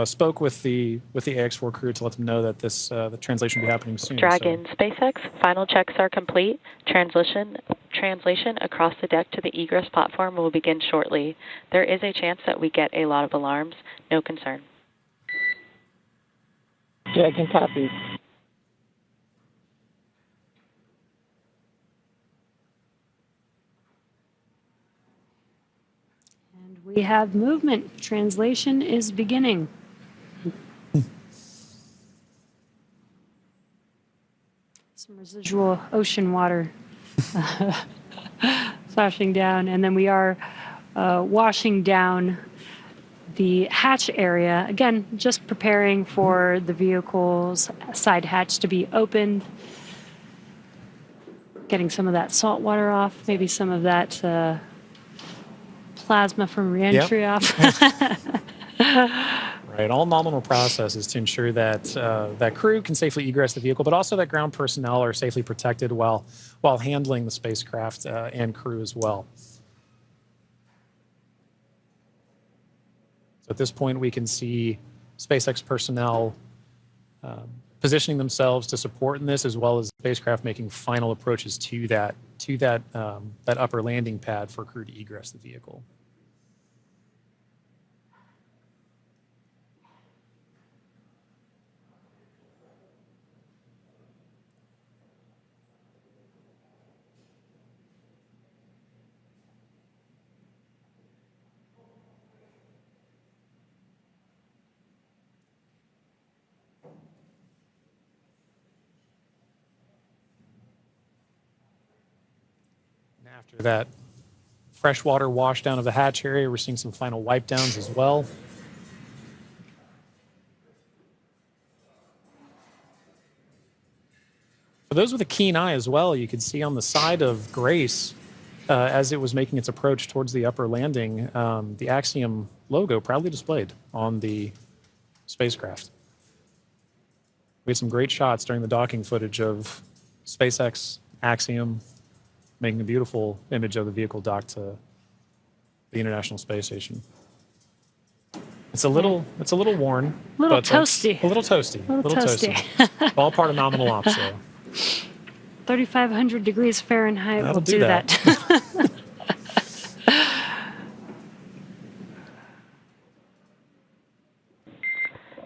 spoke with the Ax-4 crew to let them know that the translation will be happening soon. Dragon, SpaceX, final checks are complete. Translation across the deck to the egress platform will begin shortly. There is a chance that we get a lot of alarms. No concern. Dragon copies. And we have movement. Translation is beginning. Some residual ocean water splashing down, and then we are washing down the hatch area. Again, just preparing for the vehicle's side hatch to be opened. Getting some of that salt water off, maybe some of that plasma from reentry off. Right. Right, all nominal processes to ensure that that crew can safely egress the vehicle, but also that ground personnel are safely protected while handling the spacecraft and crew as well. So at this point, we can see SpaceX personnel positioning themselves to support in this, as well as the spacecraft making final approaches to that upper landing pad for crew to egress the vehicle. After that freshwater washdown of the hatch area, we're seeing some final wipe downs as well. For those with a keen eye as well, you could see on the side of Grace, as it was making its approach towards the upper landing, the Axiom logo proudly displayed on the spacecraft. We had some great shots during the docking footage of SpaceX, Axiom, making a beautiful image of the vehicle docked to the International Space Station. It's a little worn, A little but toasty. A little toasty. A little toasty. All part of nominal ops, though. 3,500 degrees Fahrenheit That'll will do do that.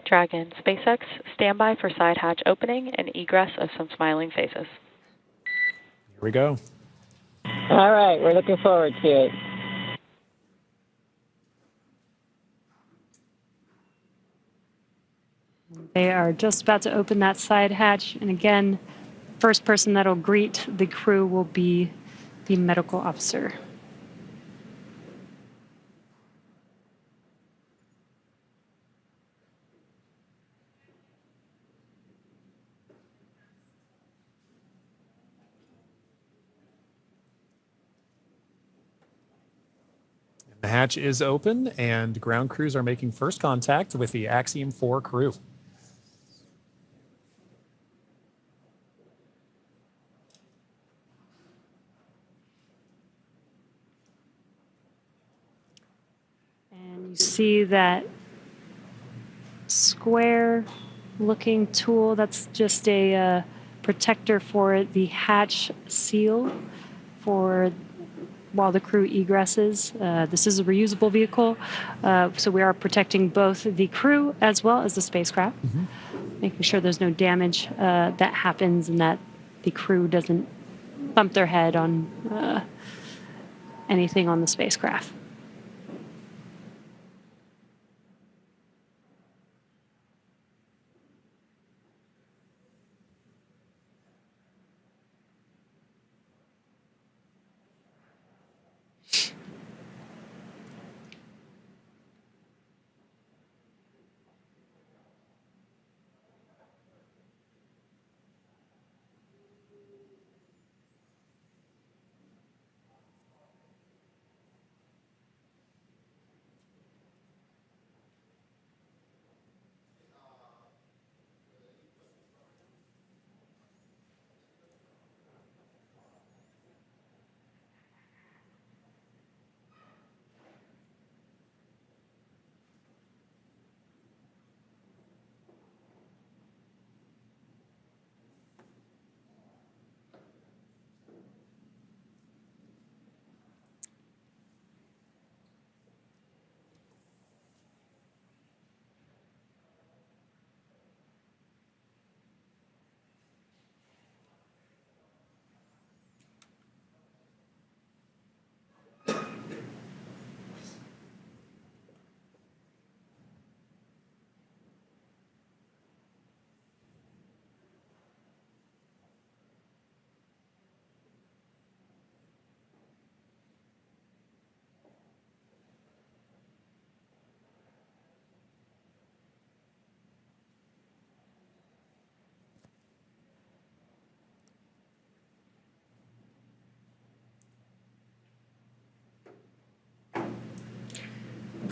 Dragon, SpaceX, standby for side hatch opening and egress of some smiling faces. Here we go. All right, we're looking forward to it. They are just about to open that side hatch. And again, first person that'll greet the crew will be the medical officer. The hatch is open, and ground crews are making first contact with the Axiom 4 crew. And you see that square looking tool, that's just a protector for the hatch seal for while the crew egresses. This is a reusable vehicle, so we are protecting both the crew as well as the spacecraft, making sure there's no damage that happens and that the crew doesn't bump their head on anything on the spacecraft.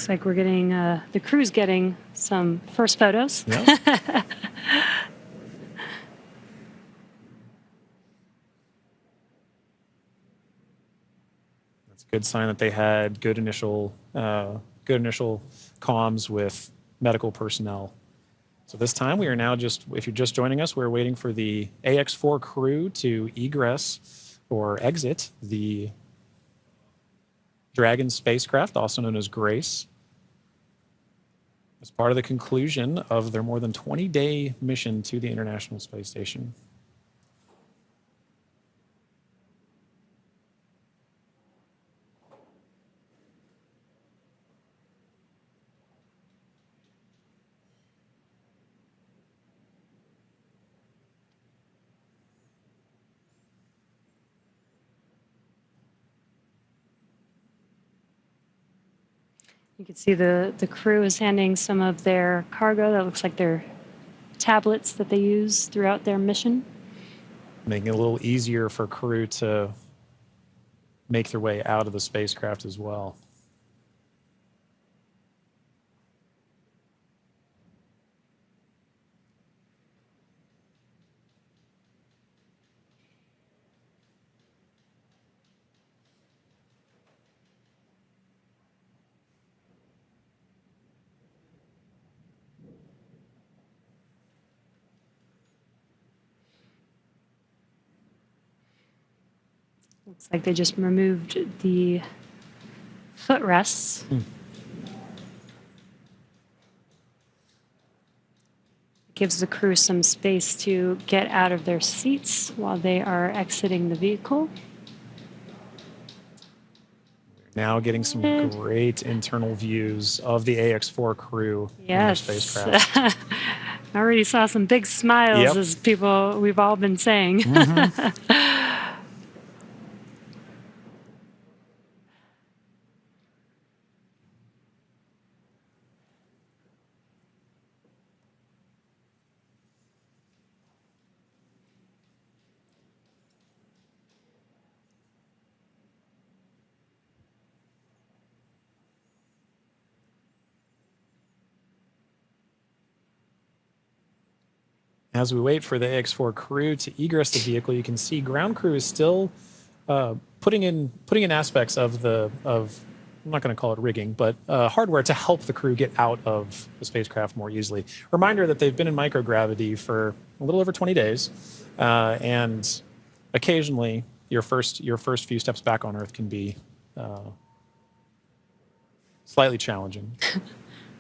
Looks like we're getting, the crew's getting some first photos. Yeah. That's a good sign that they had good initial comms with medical personnel. So this time we are now just, if you're just joining us, we're waiting for the Ax-4 crew to egress or exit the Dragon spacecraft, also known as Grace, as part of the conclusion of their more than 20-day mission to the International Space Station. You can see the crew is handing some of their cargo. That looks like their tablets that they use throughout their mission. Making it a little easier for crew to make their way out of the spacecraft as well. Looks like they just removed the footrests. Gives the crew some space to get out of their seats while they are exiting the vehicle. Now getting some great internal views of the Ax-4 crew in their Yes. spacecraft. I already saw some big smiles, Yep. as people we've all been saying. As we wait for the Ax-4 crew to egress the vehicle, you can see ground crew is still putting in aspects of I'm not going to call it rigging, but hardware to help the crew get out of the spacecraft more easily. Reminder that they've been in microgravity for a little over 20 days, and occasionally your first few steps back on Earth can be slightly challenging.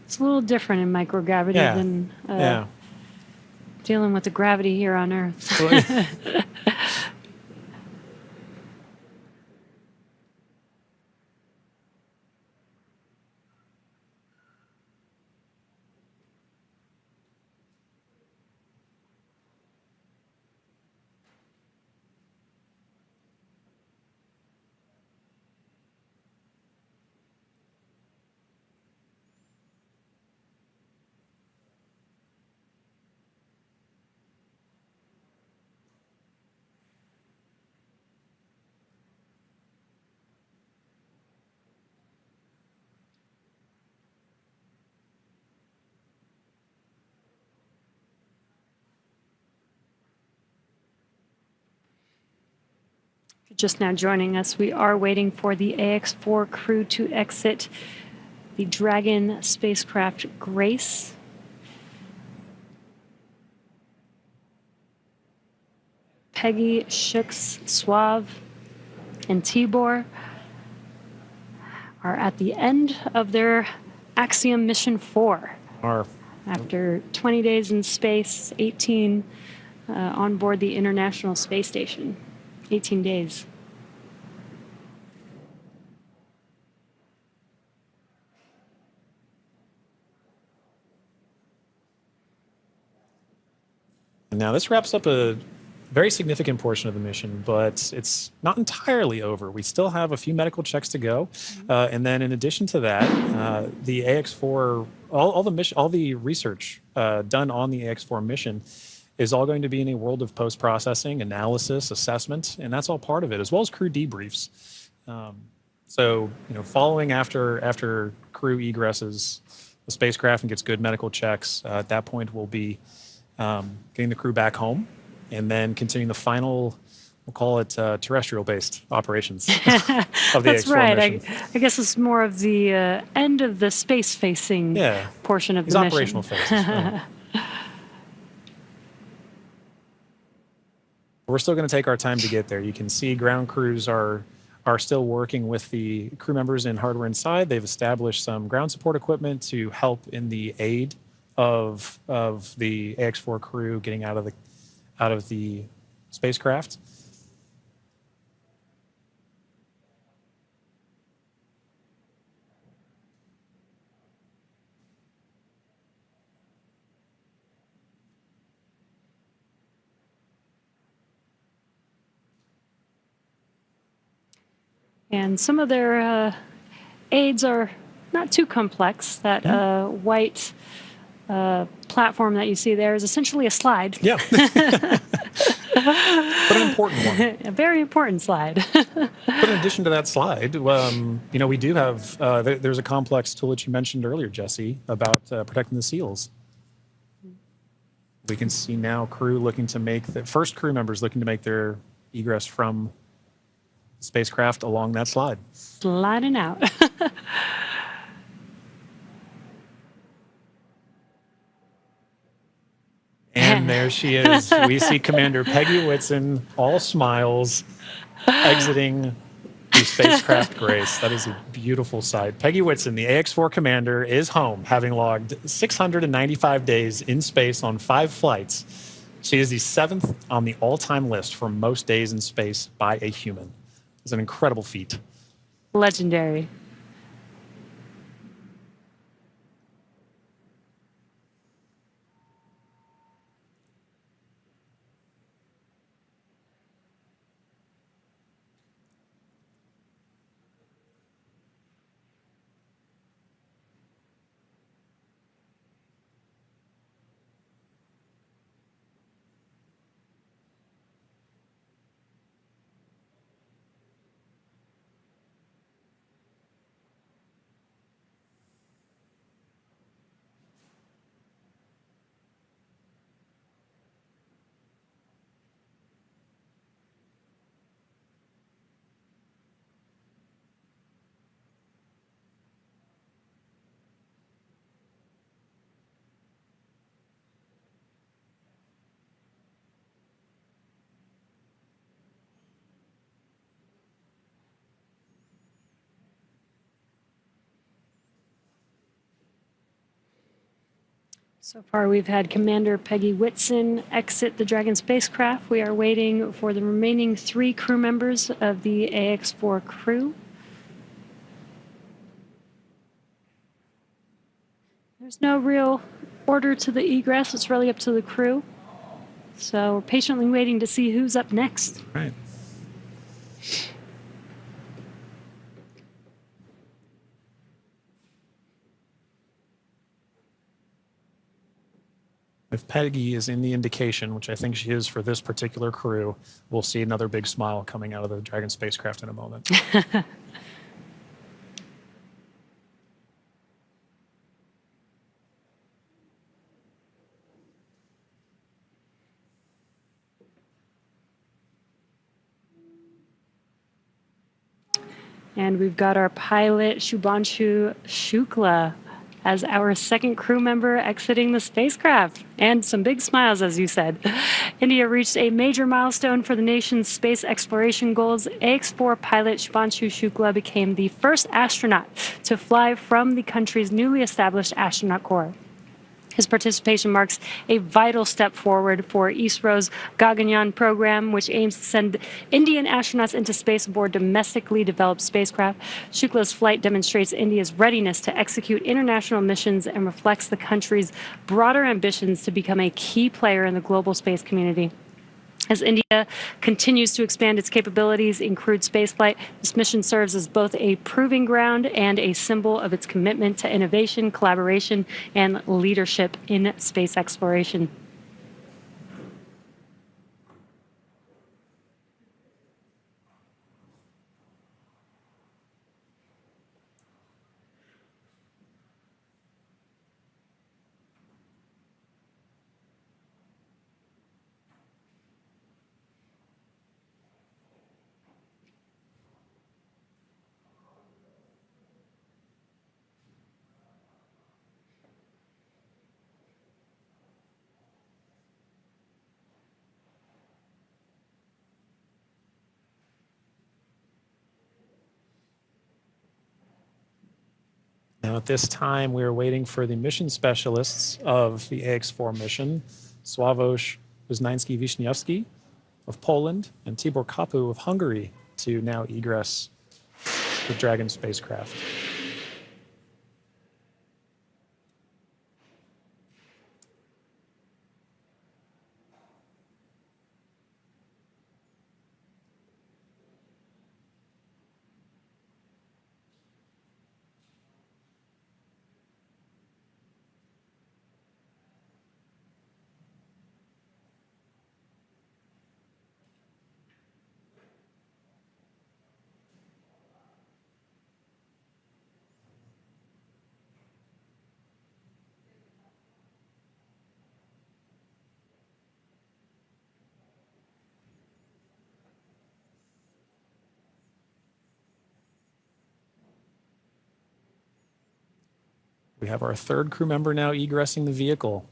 It's a little different in microgravity Yeah. than dealing with the gravity here on Earth. Just now joining us, we are waiting for the Ax-4 crew to exit the Dragon spacecraft Grace. Peggy, Sławosz, and Tibor are at the end of their Axiom Mission 4. After 20 days in space, 18 on board the International Space Station. 18 days. Now this wraps up a very significant portion of the mission, but it's not entirely over. We still have a few medical checks to go, and then in addition to that, the Ax-4, all the research done on the Ax-4 mission is all going to be in a world of post-processing, analysis, assessment, and that's all part of it, as well as crew debriefs. So, following after crew egresses the spacecraft and gets good medical checks, at that point we'll be getting the crew back home and then continuing the final, we'll call it terrestrial-based operations of the That's Ax-4 right. mission. I guess it's more of the end of the space-facing portion of the mission. Operational phases. Right. We're still going to take our time to get there. You can see ground crews are still working with the crew members in hardware inside. They've established some ground support equipment to help in the aid of the Ax-4 crew getting out of the spacecraft. And some of their aids are not too complex. That white platform that you see there is essentially a slide. Yeah. But an important one. A very important slide. But in addition to that slide, we do have, there's a complex tool that you mentioned earlier, Jesse, about protecting the seals. We can see now crew looking to make, the first crew members looking to make their egress from spacecraft along that slide. Sliding out. And there she is. We see Commander Peggy Whitson, all smiles, exiting the spacecraft Grace. That is a beautiful sight. Peggy Whitson, the Ax-4 commander, is home, having logged 695 days in space on 5 flights. She is the 7th on the all-time list for most days in space by a human. It's an incredible feat. Legendary. So far, we've had Commander Peggy Whitson exit the Dragon spacecraft. We are waiting for the remaining 3 crew members of the Ax-4 crew. There's no real order to the egress. It's really up to the crew. So we're patiently waiting to see who's up next. Right. If Peggy is in the indication, which I think she is for this particular crew, we'll see another big smile coming out of the Dragon spacecraft in a moment. And we've got our pilot, Shubhanshu Shukla, as our second crew member exiting the spacecraft. And some big smiles, as you said. India reached a major milestone for the nation's space exploration goals. Ax-4 pilot Shubhanshu Shukla became the first astronaut to fly from the country's newly established astronaut corps. His participation marks a vital step forward for ISRO's Gaganyaan program, which aims to send Indian astronauts into space aboard domestically developed spacecraft. Shukla's flight demonstrates India's readiness to execute international missions and reflects the country's broader ambitions to become a key player in the global space community. As India continues to expand its capabilities in crewed spaceflight, this mission serves as both a proving ground and a symbol of its commitment to innovation, collaboration, and leadership in space exploration. Now, at this time, we are waiting for the mission specialists of the Ax-4 mission, Sławosz Uznański-Wiśniewski of Poland and Tibor Kapu of Hungary, to now egress the Dragon spacecraft. We have our third crew member now egressing the vehicle.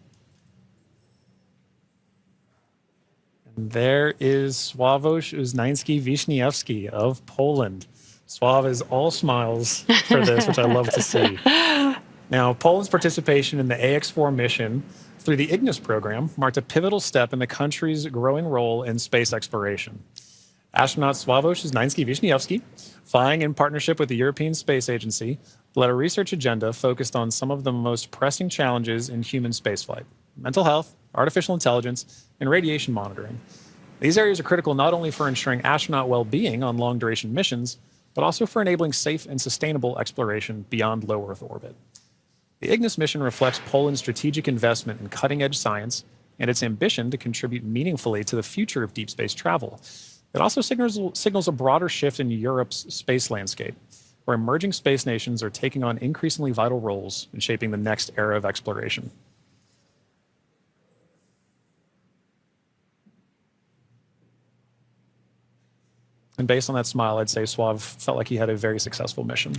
And there is Sławosz Uznański-Wiśniewski of Poland. Sław is all smiles for this, which I love to see. Now, Poland's participation in the Ax-4 mission through the Ignis program marked a pivotal step in the country's growing role in space exploration. Astronaut Sławosz Uznański-Wiśniewski, flying in partnership with the European Space Agency, led a research agenda focused on some of the most pressing challenges in human spaceflight: mental health, artificial intelligence, and radiation monitoring. These areas are critical not only for ensuring astronaut well-being on long-duration missions, but also for enabling safe and sustainable exploration beyond low Earth orbit. The Ignis mission reflects Poland's strategic investment in cutting-edge science and its ambition to contribute meaningfully to the future of deep space travel. It also signals a broader shift in Europe's space landscape, where emerging space nations are taking on increasingly vital roles in shaping the next era of exploration. And based on that smile, I'd say Sław felt like he had a very successful mission.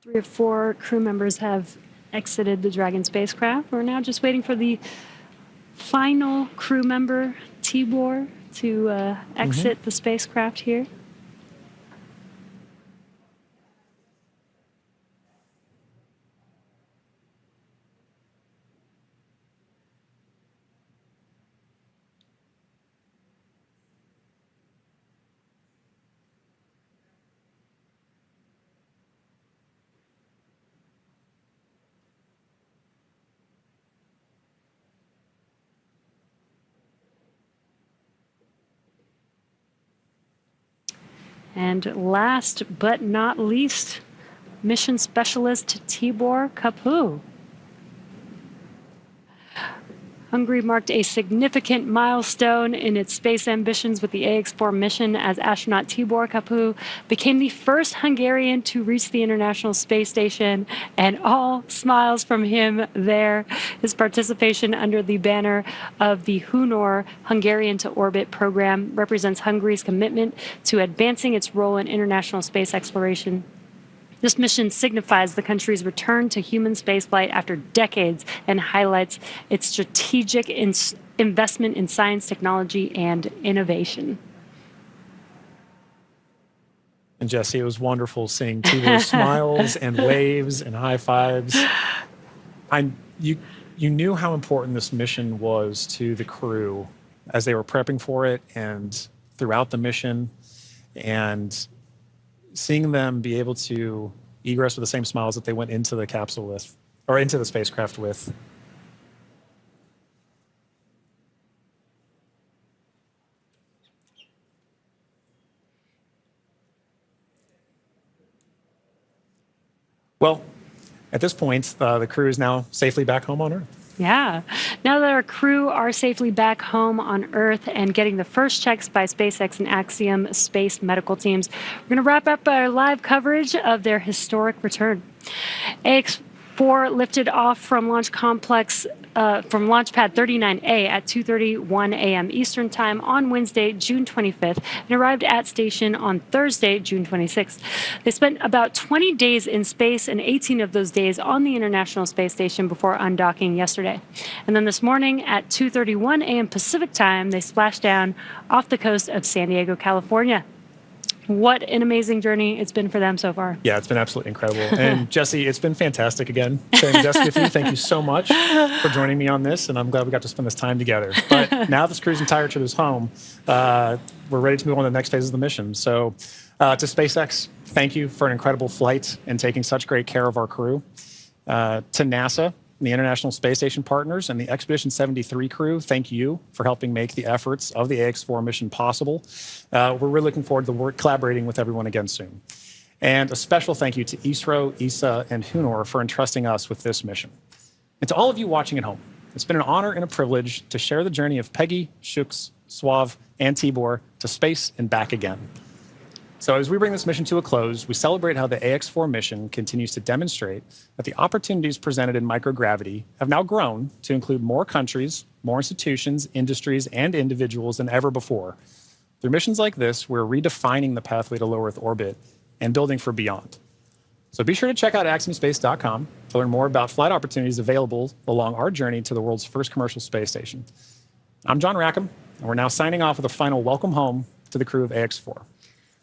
3 or 4 crew members have exited the Dragon spacecraft. We're now just waiting for the final crew member, Tibor, to exit the spacecraft here. And last but not least, mission specialist Tibor Kapu. Hungary marked a significant milestone in its space ambitions with the Ax-4 mission as astronaut Tibor Kapu became the first Hungarian to reach the International Space Station, and all smiles from him there. His participation under the banner of the Hunor Hungarian to Orbit program represents Hungary's commitment to advancing its role in international space exploration. This mission signifies the country's return to human spaceflight after decades and highlights its strategic investment in science, technology, and innovation. And Jesse, it was wonderful seeing Tibor's smiles and waves and high fives. You knew how important this mission was to the crew as they were prepping for it and throughout the mission, and seeing them be able to egress with the same smiles that they went into the capsule with, or into the spacecraft with. Well, at this point, the crew is now safely back home on Earth. Yeah. Now that our crew are safely back home on Earth and getting the first checks by SpaceX and Axiom Space medical teams, we're going to wrap up our live coverage of their historic return. Ax-4 lifted off from Launch Complex from Launch Pad 39A at 2:31 a.m. Eastern Time on Wednesday, June 25th, and arrived at station on Thursday, June 26th. They spent about 20 days in space and 18 of those days on the International Space Station before undocking yesterday. And then this morning at 2:31 a.m. Pacific Time, they splashed down off the coast of San Diego, California. What an amazing journey it's been for them so far. Yeah, it's been absolutely incredible. And Jesse, it's been fantastic again. Sharing Jesse with you. Thank you so much for joining me on this, and I'm glad we got to spend this time together. But now this cruise entire trip is home, we're ready to move on to the next phase of the mission. So to SpaceX, thank you for an incredible flight and taking such great care of our crew. To NASA, the International Space Station partners, and the Expedition 73 crew, thank you for helping make the efforts of the Ax-4 mission possible. We're really looking forward to collaborating with everyone again soon. And a special thank you to ISRO, ESA, and HUNOR for entrusting us with this mission. And to all of you watching at home, it's been an honor and a privilege to share the journey of Peggy, Shuks, Sław, and Tibor to space and back again. So as we bring this mission to a close, we celebrate how the Ax-4 mission continues to demonstrate that the opportunities presented in microgravity have now grown to include more countries, more institutions, industries, and individuals than ever before. Through missions like this, we're redefining the pathway to low Earth orbit and building for beyond. So be sure to check out axiomspace.com to learn more about flight opportunities available along our journey to the world's first commercial space station. I'm John Rackham, and we're now signing off with a final welcome home to the crew of Ax-4.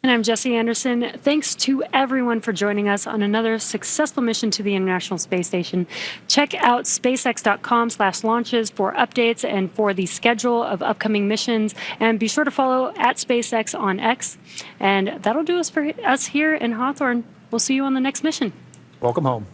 And I'm Jesse Anderson. Thanks to everyone for joining us on another successful mission to the International Space Station. Check out spacex.com/launches for updates and for the schedule of upcoming missions. And be sure to follow at SpaceX on X. And that'll do us for us here in Hawthorne. We'll see you on the next mission. Welcome home.